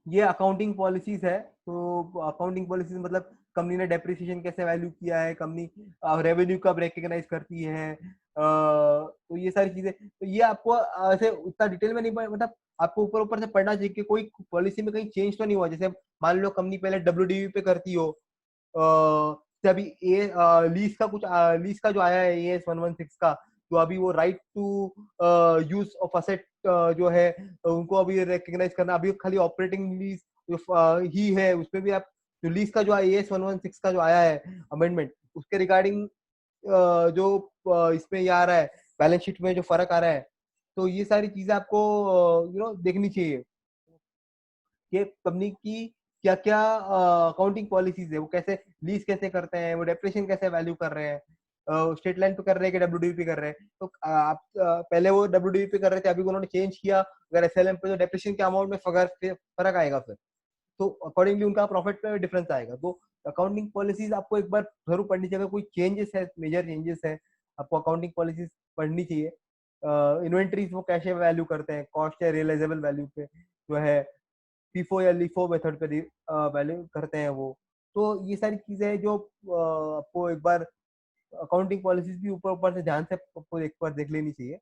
ये अकाउंटिंग पॉलिसीज है। तो अकाउंटिंग पॉलिसीज मतलब कंपनी ने डेप्रिसिएशन कैसे वैल्यू किया है, कंपनी रेवेन्यू कब रिकग्नाइज करती है, तो ये सारी चीजें, तो ये आपको ऐसे उतना डिटेल में नहीं मतलब आपको ऊपर ऊपर से पढ़ना चाहिए कि कोई पॉलिसी में कहीं चेंज तो नहीं हुआ। जैसे मान लो कंपनी पहले डब्ल्यूडीवी पे करती हो, तो अभी ए लीज का कुछ, लीज का जो आया है AS 116 का, तो अभी वो right to use of asset जो है उनको अभी रिकग्नाइज करना, अभी खाली ऑपरेटिंग लीज ही है, उसमें भी आप जो लीज का जो AS 116 का जो आया है अमेंडमेंट, उसके रिगार्डिंग जो इसमें ये आ रहा है, बैलेंस शीट में जो फर्क आ रहा है, तो ये सारी चीजें आपको देखनी चाहिए कि कंपनी की क्या क्या अकाउंटिंग पॉलिसीज है, वो कैसे लीज कैसे करते हैं, वो डेप्रिसिएशन कैसे वैल्यू कर रहे हैं, स्टेट लाइन पे कर रहे हैं कि डब्ल्यूडीपी कर रहे हैं। तो आप पहले वो डब्ल्यूडीपी कर रहे थे, अभी उन्होंने चेंज किया, अगर SLM पे, तो डेप्रिसिएशन के अमाउंट में फर्क आएगा फिर, तो अकॉर्डिंगली उनका प्रॉफिट पे डिफरेंस आएगा। तो अकाउंटिंग पॉलिसीज आपको एक बार जरूर पढ़नी चाहिए, अगर कोई चेंजेस है, मेजर चेंजेस है, आपको अकाउंटिंग पॉलिसीज पढ़नी चाहिए। इन्वेंट्रीज वो कैसे वैल्यू करते हैं, कॉस्ट या रियलाइजेबल वैल्यू पे जो है फीफो या लिफो मेथड पे वैल्यू करते हैं वो। तो ये सारी चीजें हैं जो आपको एक बार अकाउंटिंग पॉलिसीज भी ऊपर ऊपर से ध्यान से आपको एक बार देख लेनी चाहिए।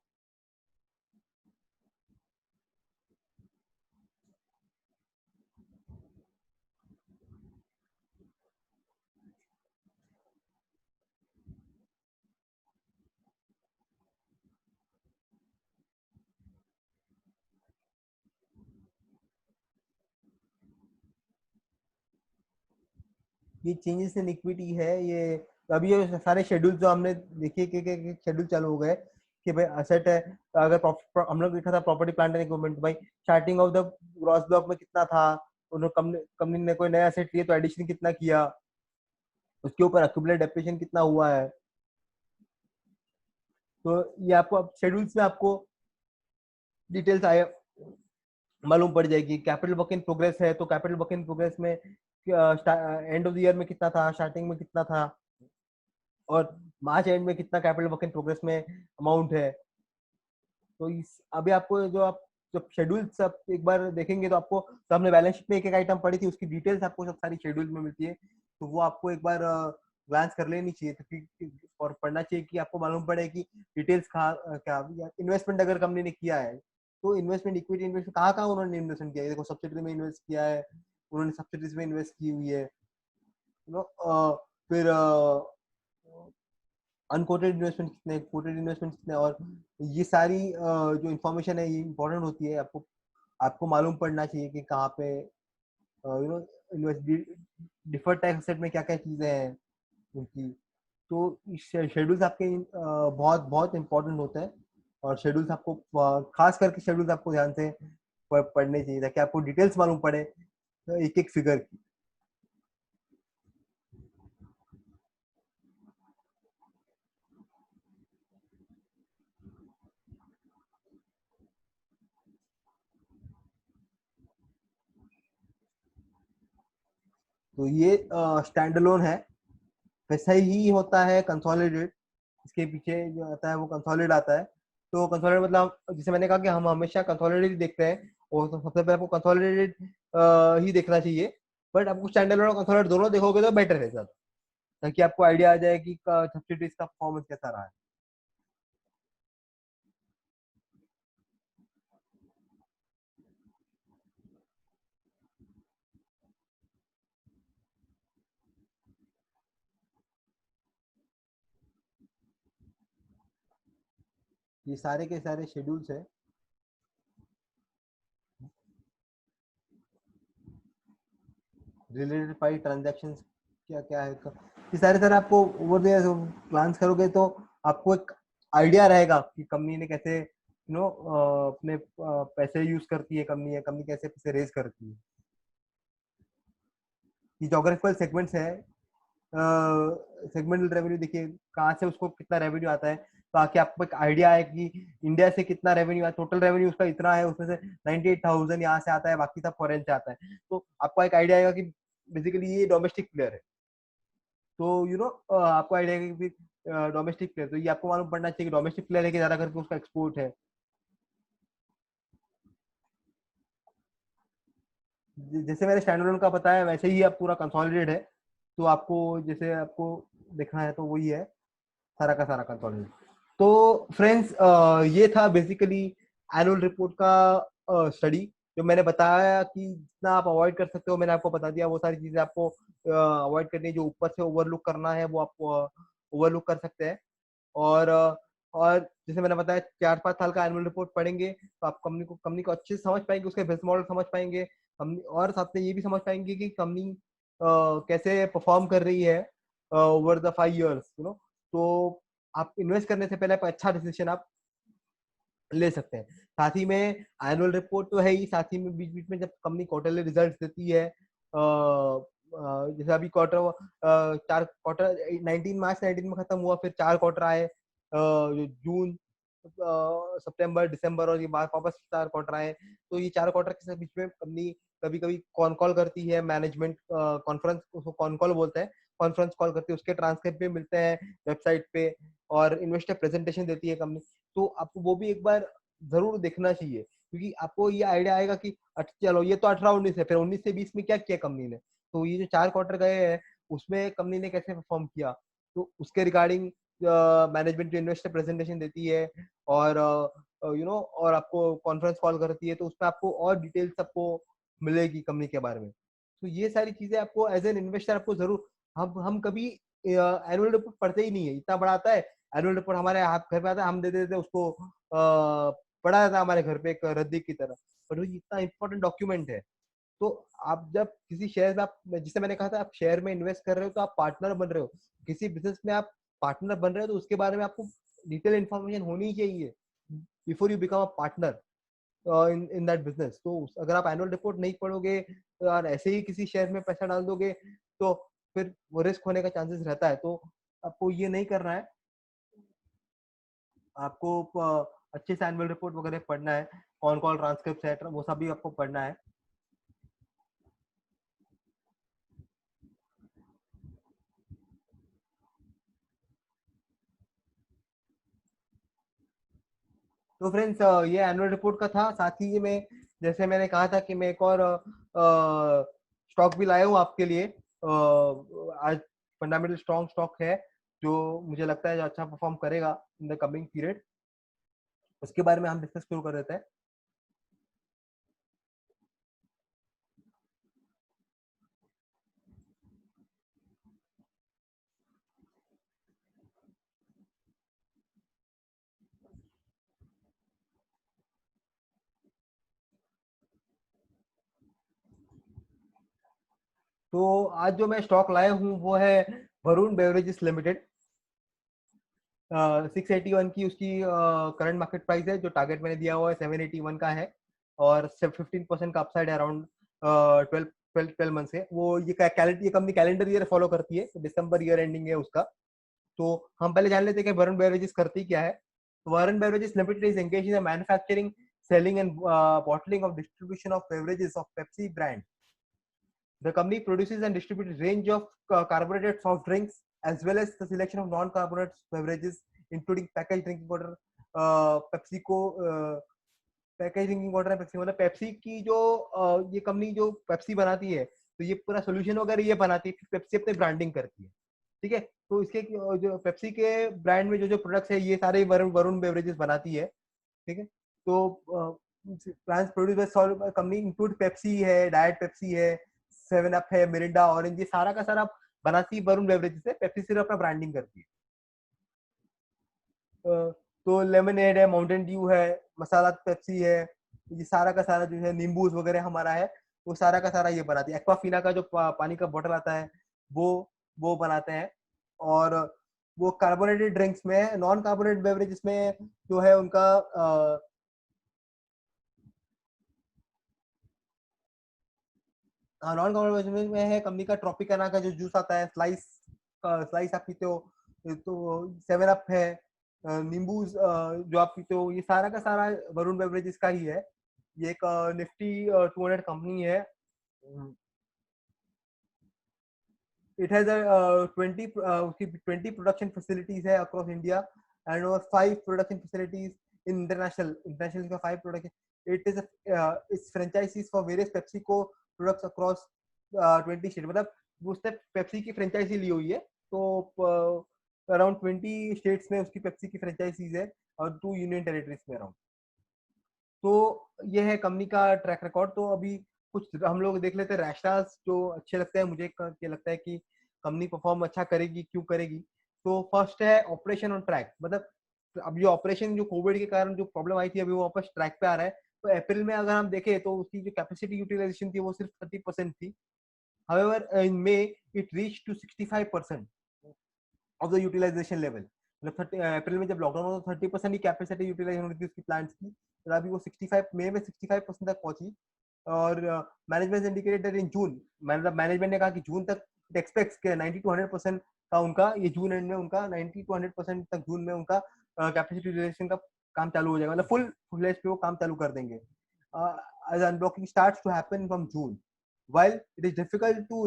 ये चेंजेस इन इक्विटी है, ये अभी ये सारे शेड्यूल जो हमने देखिए कि शेड्यूल चालू हो गए, कि भाई असेट है, तो अगर हम लोग देखा था प्रॉपर्टी प्लांट एंड इक्विपमेंट, भाई starting of the gross block में कितना था, उन्होंने कंपनी ने कोई नया असेट लिया तो एडिशन कितना किया, उसके ऊपर एक्यूमुलेट डेप्रिसिएशन कितना हुआ है। तो ये आपको शेड्यूल्स में आपको डिटेल्स आए मालूम पड़ जाएगी। कैपिटल वर्क इन प्रोग्रेस है, तो कैपिटल वर्क इन प्रोग्रेस में एंड ऑफ द ईयर में कितना था, स्टार्टिंग में कितना था, और मार्च एंड में कितना कैपिटल वर्क इन प्रोग्रेस में अमाउंट है। तो इस अभी आपको जो आप जब शेड्यूल सब एक बार देखेंगे, तो आपको, तो हमने बैलेंस शीट में एक एक आइटम पढ़ी थी, उसकी डिटेल्स आपको सब सारी शेड्यूल में मिलती है, तो वो आपको एक बार ग्लांस कर लेनी चाहिए, और पढ़ना चाहिए कि आपको मालूम पड़े कि डिटेल्स कहाँ क्या। इन्वेस्टमेंट अगर कंपनी ने किया है, तो इन्वेस्टमेंट, इक्विटी इन्वेस्टमेंट कहाँ कहाँ उन्होंने इन्वेस्टमेंट किया है, देखो सब्सिडी में इन्वेस्ट किया है, उन्होंने सब्सिडीज में इन्वेस्ट की हुई है, फिर अनकोटेड इन्वेस्टमेंट कितने, कोटेड इन्वेस्टमेंट कितने, और ये सारी जो इन्फॉर्मेशन है ये इंपॉर्टेंट होती है, आपको आपको मालूम पड़ना चाहिए कि कहाँ पे इन्वेस्ट, डिफर्ड टैक्स एसेट में क्या क्या चीजें हैं उनकी। तो शेड्यूल्स आपके बहुत बहुत इंपॉर्टेंट होते हैं, और शेड्यूल्स आपको खास करके शेड्यूल्स आपको ध्यान से पढ़ने चाहिए ताकि आपको डिटेल्स मालूम पड़े एक एक फिगर की। तो ये स्टैंड अलोन है। वैसा ही होता है कंसोलिडेट, इसके पीछे जो आता है वो कंसोलिडेट आता है। तो कंसोलिडेट मतलब जैसे मैंने कहा कि हम हमेशा कंसोलिडेट ही देखते हैं, और तो सबसे पहले आपको कंसोलिडेट ही देखना चाहिए। बट आपको स्टैंड अलोन और कंसोलिडेट दोनों देखोगे तो बेटर है ज्यादा, ताकि आपको आइडिया आ जाए कि सब्सिडीज का परफॉर्मेंस कैसा रहा है। ये सारे के सारे शेड्यूल्स है। रिलेटेड पार्टी ट्रांजेक्शन क्या क्या है, ये सारे सारे आपको ओवर द प्लान्स करोगे तो आपको एक आइडिया रहेगा कि कंपनी ने कैसे अपने पैसे यूज करती है, कंपनी कैसे पैसे रेज करती है। ये जोग्राफिकल सेगमेंट्स है, सेगमेंटल रेवेन्यू देखिए कहाँ से उसको कितना रेवेन्यू आता है, तो आके आपको एक आइडिया है कि इंडिया से कितना रेवेन्यू है, टोटल रेवेन्यू उसका इतना है, उसमें से 98,000 यहाँ से आता है, बाकी सब फॉरेन से आता है। तो आपको एक आइडिया आएगा कि बेसिकली ये डोमेस्टिक प्लेयर है। तो आपको आइडिया है कि डोमेस्टिक प्लेयर, तो ये आपको मालूम पड़ना चाहिए कि डोमेस्टिक प्लेयर है कि ज्यादा करके उसका एक्सपोर्ट है। जैसे मैंने स्टैंड अलोन का बताया वैसे ही आप पूरा कंसोलिडेट है। तो आपको जैसे आपको देखना है तो वही है, सारा का सारा कंसोलिडेट। तो फ्रेंड्स, ये था बेसिकली एनुअल रिपोर्ट का स्टडी। जो मैंने बताया कि जितना आप अवॉइड कर सकते हो मैंने आपको बता दिया, वो सारी चीजें आपको अवॉइड करनी है, जो ऊपर से ओवरलुक करना है वो आप ओवरलुक कर सकते हैं। और जैसे मैंने बताया 4-5 साल का एनुअल रिपोर्ट पढ़ेंगे तो आप कंपनी को अच्छे से समझ पाएंगे, उसके बिजनेस मॉडल समझ पाएंगे कंपनी, और साथ में ये भी समझ पाएंगे कि कंपनी कैसे परफॉर्म कर रही है ओवर द 5 years। तो आप इन्वेस्ट करने से पहले आप अच्छा डिसीजन आप ले सकते हैं। साथ ही में एनुअल रिपोर्ट तो है ही, साथ ही में बीच बीच में जब कंपनी क्वार्टरली रिजल्ट देती है, जैसे अभी क्वार्टर 4 क्वार्टर 19 मार्च 19 में खत्म हुआ, फिर 4 क्वार्टर आए, जून, सितंबर, दिसंबर, और ये बाद वापस 4 क्वार्टर आए। तो ये 4 क्वार्टर के बीच में कंपनी कभी कभी कॉन कॉल करती है, मैनेजमेंट कॉन्फ्रेंस, उसको कॉन कॉल बोलते हैं, कॉन्फ्रेंस कॉल करती है, उसके ट्रांसक्रिप्ट भी मिलते हैं वेबसाइट पे, और इन्वेस्टर प्रेजेंटेशन देती है कंपनी। तो आपको वो भी एक बार जरूर देखना चाहिए, क्योंकि आपको ये आइडिया आएगा कि चलो ये तो 18-19 है, फिर 19 से 20 में क्या किया कंपनी ने, तो ये जो 4 क्वार्टर गए हैं उसमें कंपनी ने कैसे परफॉर्म किया, तो उसके रिगार्डिंग मैनेजमेंट जो इन्वेस्टर प्रेजेंटेशन देती है, और और आपको कॉन्फ्रेंस कॉल करती है, तो उसमें आपको और डिटेल्स आपको मिलेगी कंपनी के बारे में। तो ये सारी चीजें आपको एज एन इन्वेस्टर आपको जरूर, हम कभी एनुअल रिपोर्ट पढ़ते ही नहीं है, इतना बड़ा आता है एनुअल रिपोर्ट हमारे हाथ घर पे आता है, हम दे देते उसको, पड़ा रहता है हमारे घर पे एक रद्दी की तरह, पर वो इतना इंपॉर्टेंट डॉक्यूमेंट है। तो आप जब किसी शेयर में आप, जिसे मैंने कहा था आप शेयर में इन्वेस्ट कर रहे हो तो आप पार्टनर बन रहे हो, किसी बिजनेस में आप पार्टनर बन रहे हो तो उसके बारे में आपको डिटेल इन्फॉर्मेशन होनी चाहिए before you become a partner in in that business. तो अगर आप एनुअल रिपोर्ट नहीं पढ़ोगे और ऐसे ही किसी शेयर में पैसा डाल दोगे तो फिर वो रिस्क होने का चांसेस रहता है। तो आपको ये नहीं करना है, आपको अच्छे से एनुअल रिपोर्ट वगैरह पढ़ना है, कौन कौन ट्रांसक्रिप्ट है वो सब भी आपको पढ़ना है। तो फ्रेंड्स, ये एनुअल रिपोर्ट का था, साथ ही में जैसे मैंने कहा था कि मैं एक और स्टॉक भी लाया हूँ आपके लिए, आज फंडामेंटल स्ट्रॉन्ग स्टॉक है जो मुझे लगता है जो अच्छा परफॉर्म करेगा इन द कमिंग पीरियड, उसके बारे में हम डिस्कस शुरू कर देते हैं। तो आज जो मैं स्टॉक लाया हूँ वो है वरुण बेवरेजेस लिमिटेड। 681 की उसकी करंट मार्केट प्राइस है, जो टारगेट मैंने दिया हुआ है 781 का है, और 15% का अपसाइड है अराउंड 12 मंथ से। वो ये कंपनी कैलेंडर ईयर फॉलो करती है, तो दिसंबर ईयर एंडिंग है उसका। तो हम पहले जान लेते हैं कि वरुण बेवरेजेस करती क्या है। तो Varun beverages limited is engaged in the manufacturing, selling and bottling of distribution of beverages of Pepsi brand. The company produces and distributes a range of carbonated soft drinks as well as the selection of non-carbonated beverages, including packaged drinking water, PepsiCo, package drinking water है Pepsi, मतलब Pepsi की जो ये company जो Pepsi बनाती है, तो ये पूरा सोल्यूशन वगैरह ये बनाती है, पेप्सी अपने ब्रांडिंग करती है। ठीक है, तो इसके जो पेप्सी के ब्रांड में जो जो प्रोडक्ट्स है ये सारे वरुण वरुण बेवरेजेस बनाती है। ठीक है, तो plants produce by company include Pepsi है, डाइट पेप्सी है, 7 अप है, मिरिंडा, ऑरेंज, ये सारा का सारा बनाती है वरुण बेवरेजेस है। पेप्सी सिर्फ अपना ब्रांडिंग करती है। तो लेमनेड है, माउंटेन ड्यू है, मसाला पेप्सी है, ये सारा का सारा जो है नींबूज वगैरह हमारा है, वो सारा का सारा ये बनाती है। एक्वाफिना का जो पानी का बोतल आता है वो वो बनाते हैं। और वो कार्बोनेटेड ड्रिंक्स में, नॉन कार्बोनेटेड बेवरेजेस में जो है उनका नॉन कार्बोनेटेड में है कंपनी का ट्रॉपिकाना का जो जूस आता है, स्लाइस स्लाइस आप पीते हो, तो 7 अप है, नींबू जो आप पीते हो, ये सारा का सारा वरुण बेवरेजेस का ही है। ये एक निफ्टी 200 कंपनी है। इट हैज 20 प्रोडक्शन फैसिलिटीज है across India and 5 production facilities in international का 5 production. It is it's franchises for various PepsiCo products across 20 state, मतलब उसने पेप्सी की फ्रेंचाइजी ली हुई है, तो अराउंड 20 स्टेट्स में उसकी पेप्सी की फ्रेंचाइजीज है और 2 यूनियन टेरिटरीज में अराउंड। तो ये है कंपनी का ट्रैक रिकॉर्ड। तो अभी कुछ हम लोग देख लेते हैं रैशनल्स जो अच्छे लगते हैं मुझे, क्या लगता है कि कंपनी परफॉर्म अच्छा करेगी, क्यों करेगी। तो फर्स्ट है ऑपरेशन ऑन ट्रैक, मतलब अब ये ऑपरेशन जो कोविड के कारण जो प्रॉब्लम आई थी, अभी वो वापस ट्रैक पे आ रहा है। तो अप्रैल में अगर हम देखें तो उसकी जो कैपेसिटी यूटिलाइजेशन थी वो सिर्फ 30% थी। However, in May it reached to 65% of the utilisation level. मतलब अप्रैल में जब लॉकडाउन हुआ तो 30% की कैपेसिटी यूटिलाइज होनी थी उसकी प्लांट्स की, तो अभी वो 65 मई में 65% तक पहुंची। और मैनेजमेंट इंडिकेटेड दैट इन जून, मतलब मैनेजमेंट ने कहा कि जून तक इट एक्सपेक्ट्स के 90 to 100% का उनका ये जून एंड में उनका 90 to 100% तक जून में उनका कैपेसिटी यूटिलाइजेशन का काम चालू हो जाएगा, मतलब फुल फ्लेज पे वो काम चालू कर देंगे। as unblocking starts to happen from June. While it is difficult to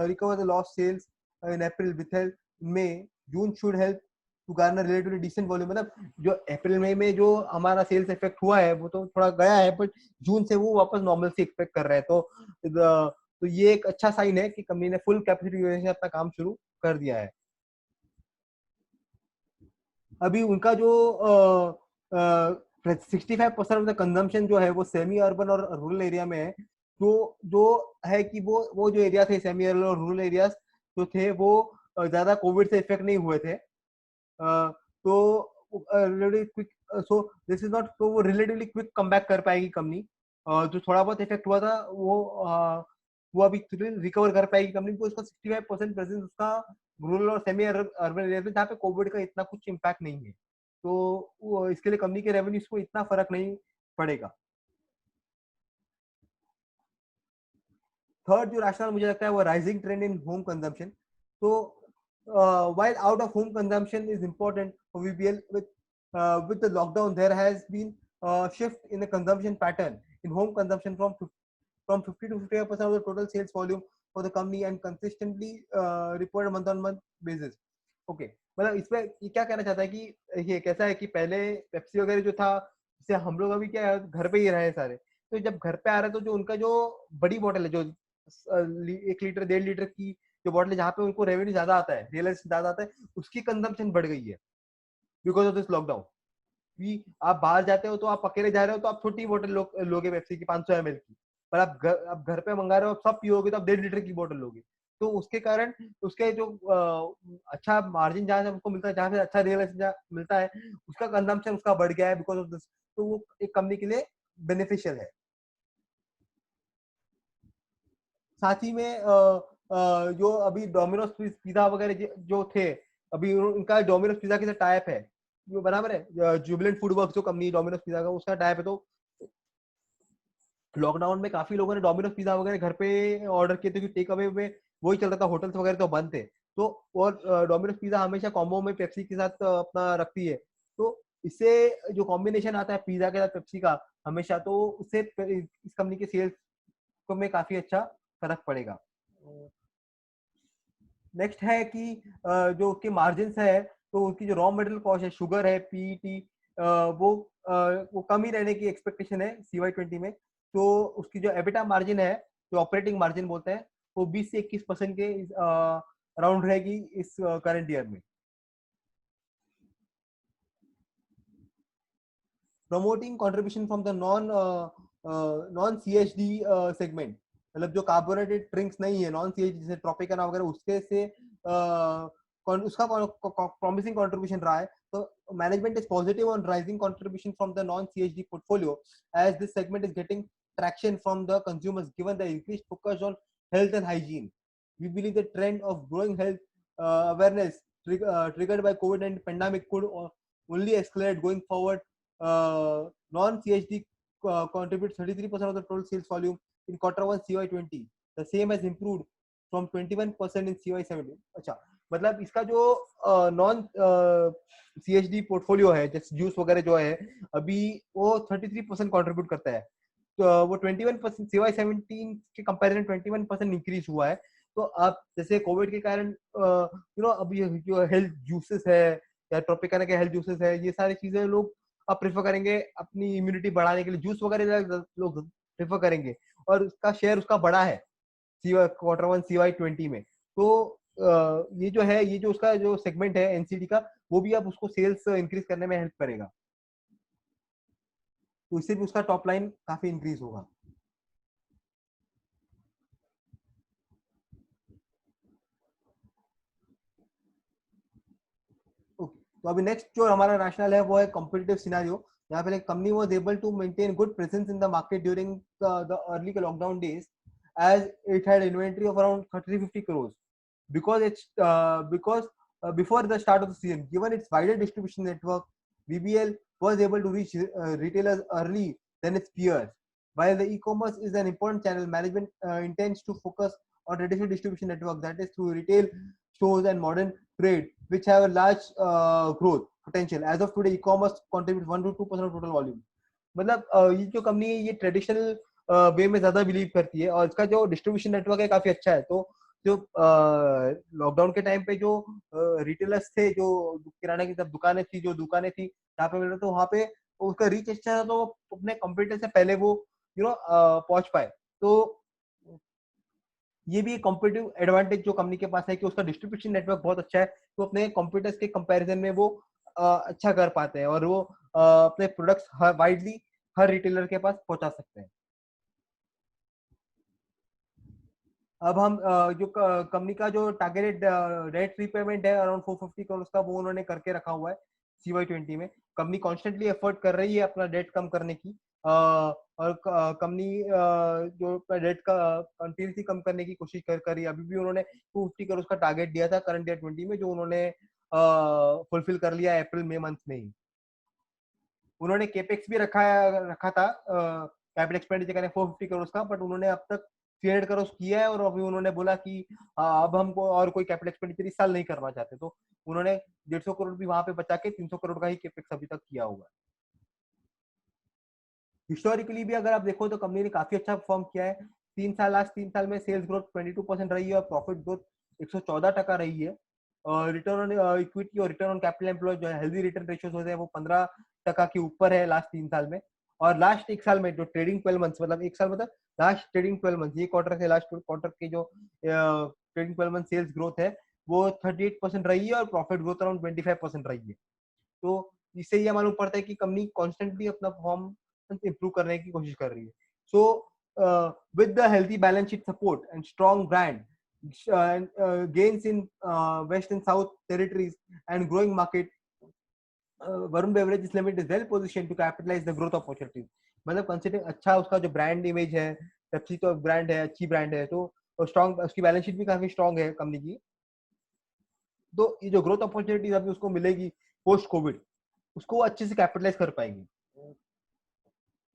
recover the lost sales in April, with help May, June should help to garner relatively decent volume। मतलब जो अप्रैल मई में जो हमारा सेल्स इफेक्ट हुआ है वो तो थोड़ा गया है, बट जून से वो वापस नॉर्मल से एक्सपेक्ट कर रहे हैं। तो ये एक अच्छा साइन है कि कंपनी ने फुल कैपेसिटी यूटिलाइजेशन अपना काम शुरू कर दिया है। अभी उनका जो 65% ऑफ द कंजम्पशन जो है वो सेमी अर्बन और रूरल एरिया में है। तो जो है कि वो जो एरिया थे सेमी अर्बन और रूरल एरियाज जो थे वो ज्यादा कोविड से इफेक्ट नहीं हुए थे। तो quick, so this is not, तो वो रिलेटिवली क्विक कम बैक कर पाएगी कंपनी। जो थोड़ा बहुत इफेक्ट हुआ था वो अभी रिकवर कर पाएगी कंपनी को। उसका 65% प्रेजेंस उसका रूरल और सेमी अर्बन एरिया में, जहाँ पे कोविड का इतना कुछ इम्पैक्ट नहीं है, तो इसके लिए कंपनी के रेवेन्यूज को इतना फर्क नहीं पड़ेगा। थर्ड जो रैशनल मुझे लगता है वो राइजिंग ट्रेंड इन होम कंजम्पशन। तो while out of home consumption is important for VBL, with the lockdown there has been a shift in the consumption pattern in home consumption from 50 to 55% of the total sales volume for the company and consistently reported month on month basis। Okay, मतलब इसमें ये क्या कहना चाहता है कि ये कैसा है कि पहले पेप्सी वगैरह जो था, जैसे हम लोग अभी क्या है, घर पे ही रहे सारे, तो जब घर पे आ रहे हैं तो जो उनका जो बड़ी बोतल है, जो 1 लीटर 1.5 लीटर की जो बॉटल है, जहाँ पे उनको रेवेन्यू ज्यादा आता है, रियलाइज ज्यादा आता है, उसकी कंजम्पशन बढ़ गई है बिकॉज ऑफ दिस लॉकडाउन। कि आप बाहर जाते हो तो आप अकेले जा रहे हो तो आप छोटी बोतल लोगे पेप्सी की 500 ml की, पर आप घर पे मंगा रहे हो, आप सब पियोगे तो आप 1.5 लीटर की बोतल लोगे। तो उसके कारण उसके जो अच्छा मार्जिन जहाँ से उसको मिलता है, जहाँ से अच्छा रियलाइज मिलता है, उसका कंजम्पशन उसका बढ़ गया है बिकॉज ऑफ दिस। तो वो एक कंपनी के लिए बेनिफिशियल है। साथ ही में जो अभी डोमिनोज पिज्जा वगैरह जो थे, अभी उनका डोमिनोज पिज्जा के साथ टाइप है, बराबर है, जुबिलेंट फूड वर्क्स जो कंपनी डोमिनोज पिज्जा का उसका टाइप है। तो लॉकडाउन में काफी लोगों ने डोमिनोज पिज्जा वगैरह घर पे ऑर्डर किए थे, क्योंकि टेक अवे में वही चल रहा था, होटल्स वगैरह तो बंद थे। तो और डोमिनोज पिज्जा हमेशा कॉम्बो में पेप्सी के साथ अपना रखती है। तो इससे जो कॉम्बिनेशन आता है पिज्जा के साथ पेप्सी का हमेशा, तो उससे इस कंपनी के सेल्स में काफी अच्छा फर्क पड़ेगा। नेक्स्ट है कि जो उसके मार्जिन है, तो उसकी जो रॉ मटेरियल कॉस्ट है, शुगर है, पीईटी, वो वो कम ही रहने की एक्सपेक्टेशन है CY20 में। तो उसकी जो एबिटा मार्जिन है, जो ऑपरेटिंग मार्जिन बोलते हैं, वो 20 से 21% के अराउंड रहेगी इस करंट ईयर में। Promoting contribution from the non CHD segment, मतलब जो कार्बोनेटेड ड्रिंक्स नहीं है, नॉन CHD जैसे ट्रॉपिकना वगैरह, उसके से उसका प्रॉमिसिंग कंट्रीब्यूशन रहा है। तो management is positive on rising contribution from the non CHD portfolio as this segment is getting traction from the consumers given the increased focus on health and hygiene. We believe the trend of growing health awareness triggered by COVID-19 pandemic could only escalate going forward. Non-CHD contributes 33% of the total sales volume in quarter one CY20. The same has improved from 21% in CY17. अच्छा, मतलब इसका जो non CHD portfolio है, जैसे juice वगैरह जो है, अभी वो 33% कंट्रीब्यूट करता है। तो वो 21% CY17 के कंपैरिजन 21% इंक्रीज हुआ है। तो आप जैसे कोविड के कारण अभी जो हेल्थ जूसेस है या ट्रॉपिकाना के हेल्थ जूसेस है, ये सारी चीजें लोग अब प्रेफर करेंगे अपनी इम्यूनिटी बढ़ाने के लिए, जूस वगैरह लोग प्रेफर करेंगे, और उसका शेयर उसका बड़ा है क्वार्टर वन CY20 में। तो ये जो है, ये जो उसका जो सेगमेंट है NCD का, वो भी अब उसको सेल्स इंक्रीज करने में हेल्प करेगा। तो इससे भी उसका टॉप लाइन काफी इंक्रीज होगा। ओके, तो अभी नेक्स्ट जो हमारा रैशनल है वो है कॉम्पिटिटिव सिनेरियो। यहाँ पे company was able to maintain good presence in the market during the early lockdown days as it had inventory of around 30-50 crores because before the start of the season. Given its wider distribution network, BBL was able to reach retailers early than its peers. While the e-commerce is an important channel, management intends to focus on traditional distribution network, that is through retail stores and modern trade, which have a large growth potential. As of today, e-commerce contributes 1 to 2% of total volume. मतलब ये जो company है ये traditional way में ज्यादा believe करती है, और इसका जो डिस्ट्रीब्यूशन नेटवर्क है काफी अच्छा है। तो जो लॉकडाउन के टाइम पे जो रिटेलर्स थे, जो किराना की सब दुकानें थी जहाँ पे मिल रहा, तो वहाँ पे उसका रीच अच्छा था, तो अपने कंप्यूटर से पहले वो पहुंच पाए। तो ये भी एक कॉम्पिटिटिव एडवांटेज जो कंपनी के पास है कि उसका डिस्ट्रीब्यूशन नेटवर्क बहुत अच्छा है। तो अपने कंप्यूटर्स के कंपैरिजन में वो अच्छा कर पाते हैं, और वो अपने प्रोडक्ट्स वाइडली हर रिटेलर के पास पहुंचा सकते हैं। अब हम जो कंपनी का जो टारगेटेड डेट रीपेमेंट है अराउंड 450 करोड़ का, वो उन्होंने करके रखा हुआ है CY20 में। कंपनी कॉन्स्टेंटली एफर्ट कर रही है अपना डेट कम करने की, और कंपनी जो डेट का कंटिन्यूसली कम करने की कोशिश कर रही है। अभी भी उन्होंने 250 करोड़ का टारगेट दिया था करंट ईयर 20 में, जो उन्होंने फुलफिल कर लिया अप्रैल मई मंथ में ही। उन्होंने केपेक्स भी रखा था, कैपिटल एक्सपेंडिचर करने 450 करोड़ का, बट उन्होंने अब तक 300 करोड़ किया है, और अभी उन्होंने बोला कि अब हमको और कोई कैपिटल एक्सपेंडिचर इस साल नहीं करना चाहते। तो उन्होंने 150 करोड़ भी वहां पे बचा के 300 करोड़ का ही केपेक्स अभी तक किया हुआ है। हिस्टोरिकली भी अगर आप देखो तो कंपनी ने काफी अच्छा परफॉर्म किया है। लास्ट 3 साल में सेल्स ग्रोथ 22% रही है, और प्रॉफिट ग्रोथ 114% रही है। रिटर्न ऑन इक्विटी और रिटर्न ऑन कैपिटल एम्प्लॉय जो है, हेल्दी रिटर्न रेशियोज होते हैं, वो 15% के ऊपर है लास्ट 3 साल में। और लास्ट 1 साल में जो ट्रेडिंग 12 मंथ्स, मतलब 1 साल मतलब लास्ट ट्रेडिंग 12 मंथ, ये क्वार्टर से लास्ट क्वार्टर की जो ट्रेडिंग 12 मंथ सेल्स ग्रोथ है वो 38% रही है, और प्रॉफिट ग्रोथ अराउंड 25% रही है। तो इससे ये मालूम पड़ता है कि कंपनी कॉन्स्टेंटली अपना परफॉर्मेंस इंप्रूव करने की कोशिश कर रही है। So with the healthy balance sheet support and strong brand gains in west and south territories and growing market, Varun Beverages Limited is well positioned to capitalize the growth opportunities. मतलब consider अच्छा उसका जो brand image है, Pepsi तो brand है, अच्छी brand है, तो स्ट्रॉन्ग उसकी बैलेंस शीट भी काफी स्ट्रॉन्ग है कंपनी की। तो ये जो ग्रोथ अपॉर्चुनिटीज अभी उसको मिलेगी पोस्ट कोविड, उसको वो अच्छे से कैपिटलाइज कर पाएंगे।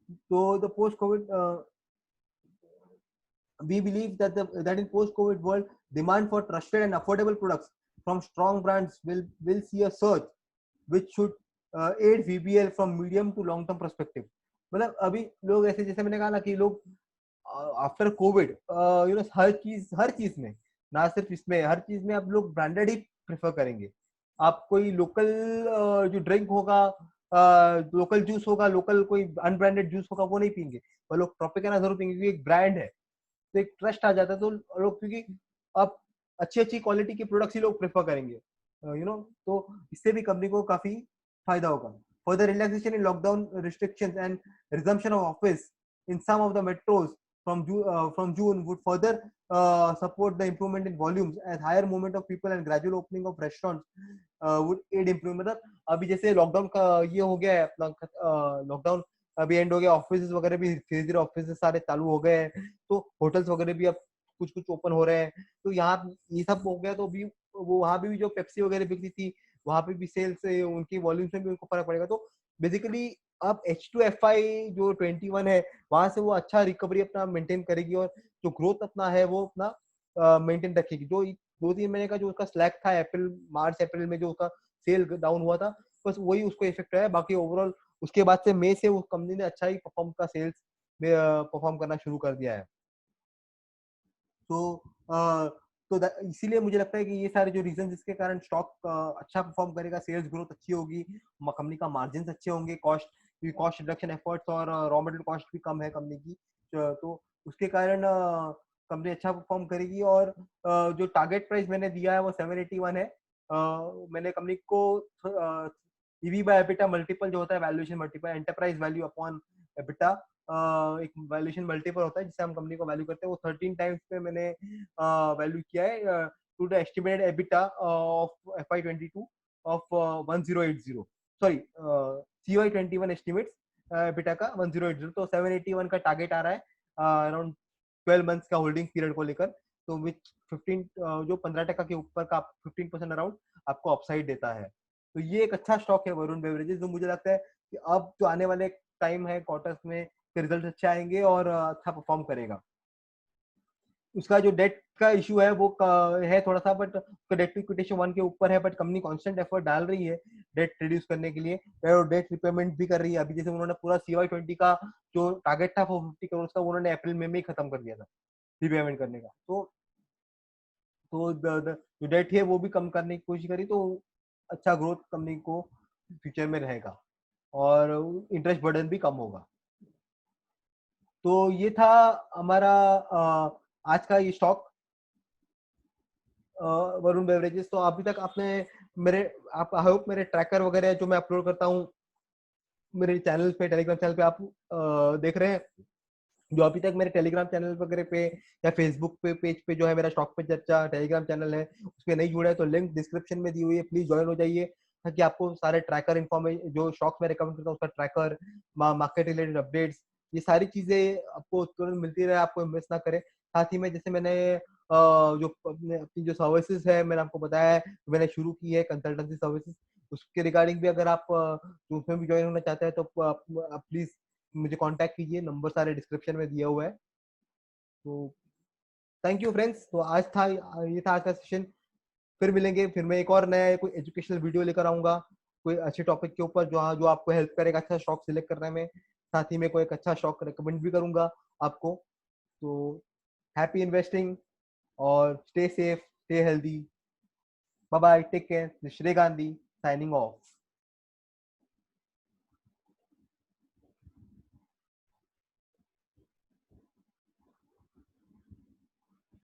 तो the post Covid we believe that in post-COVID world, demand for trusted and affordable products from strong brands will see a surge, which should aid VBL from medium to long term perspective. मतलब अभी लोग ऐसे, जैसे मैंने कहा ना कि लोग आफ्टर कोविड हर चीज में, ना सिर्फ इसमें, हर चीज में अब लोग ब्रांडेड ही प्रेफर करेंगे। आप कोई लोकल जो ड्रिंक होगा, लोकल जूस होगा, लोकल कोई अनब्रांडेड जूस होगा, वो नहीं पीएंगे। वो लोग ट्रॉपिकाना जरूर पीएंगे क्योंकि एक ब्रांड है, तो एक ट्रस्ट आ जाता है। तो लोग, क्योंकि आप अच्छी अच्छी क्वालिटी के प्रोडक्ट्स ही लोग प्रेफर करेंगे, तो इससे भी कंपनी को काफी फायदा होगा। Further relaxation in lockdown restrictions and resumption of office in some of the metros from June would further support the improvement in volumes as higher movement of people and gradual opening of restaurants would aid improvement। मतलब अभी जैसे lockdown का ये हो गया है अपना, lockdown अभी एंड हो गया, ऑफिस वगैरह भी धीरे धीरे ऑफिस सारे चालू हो गए हैं, तो होटल्स वगैरह भी अब कुछ कुछ ओपन हो रहे हैं। तो यहाँ ये सब हो गया, तो भी वो वहां भी जो पेप्सी वगैरह बिकती थी, वहां पे भी सेल्स से उनकी वॉल्यूम में भी उनको फर्क पड़ेगा। तो बेसिकली अब H2FI जो 21 है, वहां से वो अच्छा रिकवरी अपना मेंटेन करेगी और जो ग्रोथ अपना है वो अपना मेंटेन रखेगी। जो 2-3 महीने का जो उसका स्लैक था अप्रैल मार्च अप्रैल में, जो उसका सेल डाउन हुआ था, बस वही उसको इफेक्ट है। बाकी ओवरऑल उसके बाद से मई से वो कंपनी ने अच्छा ही परफॉर्म का सेल्स में परफॉर्म करना शुरू कर दिया है। तो तो इसीलिए मुझे लगता है कि ये सारे जो रीजन जिसके कारण स्टॉक अच्छा परफॉर्म करेगा, सेल्स ग्रोथ अच्छी होगी, कंपनी का मार्जिन अच्छे होंगे, कॉस्ट रिडक्शन एफर्ट्स और रॉ मटेरियल कॉस्ट भी कम है कंपनी की, तो उसके कारण कंपनी अच्छा परफॉर्म करेगी। और जो टारगेट प्राइस मैंने दिया है वो 781 है। मैंने कंपनी को ईवी बाय एबिटा मल्टीपल जो होता है, valuation multiple, enterprise value upon EBITDA, एक वैल्यूएशन मल्टीपल होता है जिससे हम कंपनी को वैल्यू करते हैं, वो 13 टाइम्स पे मैंने वैल्यू किया है to the estimated EBITDA of FY22 of 1080, sorry CY21 estimates EBITDA का 1080। तो 781 का टारगेट आ रहा है अराउंड 12 मंथ्स का होल्डिंग पीरियड को लेकर, तो विच 15 जो 15% के ऊपर का 15% अराउंड आपको अपसाइड देता है। तो ये एक अच्छा स्टॉक है वरुण बेवरेजेस, जो मुझे लगता है कि अब जो आने वाले टाइम है क्वार्टर्स में रिजल्ट अच्छे आएंगे और अच्छा परफॉर्म करेगा। उसका जो डेट का इशू है वो है थोड़ा सा, बट उसका डेट टू इक्विटी रेशियो 1 के ऊपर है, बट कंपनी कांस्टेंट एफर्ट डाल रही है डेट रिड्यूस करने के लिए और डेट रिपेमेंट भी कर रही है। अभी जैसे उन्होंने पूरा CY20 का जो टारगेट था 450 करोड़ का, उन्होंने अप्रैल में ही खत्म कर दिया था रिपेमेंट करने का। तो जो डेट है वो भी कम करने की कोशिश करी, तो अच्छा ग्रोथ कंपनी को फ्यूचर में रहेगा और इंटरेस्ट बर्डन भी कम होगा। तो ये था हमारा आज का ये स्टॉक वरुण बेवरेजेस। तो अभी तक आपने मेरे आप आई होप मेरे ट्रैकर वगैरह जो मैं अपलोड करता हूँ मेरे चैनल पे, टेलीग्राम चैनल पे आप देख रहे हैं। जो अभी तक मेरे टेलीग्राम चैनल वगैरह पे या फेसबुक पे पेज पे जो है मेरा स्टॉक पे चर्चा टेलीग्राम चैनल है, उसमें नहीं जुड़ा है तो लिंक डिस्क्रिप्शन में दी हुई है, प्लीज ज्वाइन हो जाइए, ताकि आपको सारे ट्रैकर इन्फॉर्मेशन, जो स्टॉक में रिकमेंड करता हूँ उसका ट्रैकर, मार्केट रिलेटेड अपडेट्स, ये सारी चीजें आपको तुरंत मिलती रहे, आपको मिस ना करे। साथ ही में जैसे मैंने जो अपनी जो सर्विसेज है मैंने आपको बताया है, मैंने शुरू की है कंसल्टेंसी सर्विसेज, उसके रिगार्डिंग भी अगर आप उसमें भी ज्वाइन होना चाहते हैं तो आप प्लीज मुझे कांटेक्ट कीजिए, नंबर सारे डिस्क्रिप्शन में दिया हुआ है। तो थैंक यू फ्रेंड्स। तो ये था आज का सेशन। फिर मिलेंगे, फिर मैं एक और नया कोई एजुकेशनल वीडियो लेकर आऊंगा कोई अच्छे टॉपिक के ऊपर, जो जो आपको हेल्प करेगा अच्छा स्टॉक सिलेक्ट करने में। साथ ही में कोई एक अच्छा स्टॉक रिकमेंड भी करूंगा आपको। तो हैप्पी इन्वेस्टिंग और stay safe, stay healthy, bye bye, take care. Shri Gandhi signing of.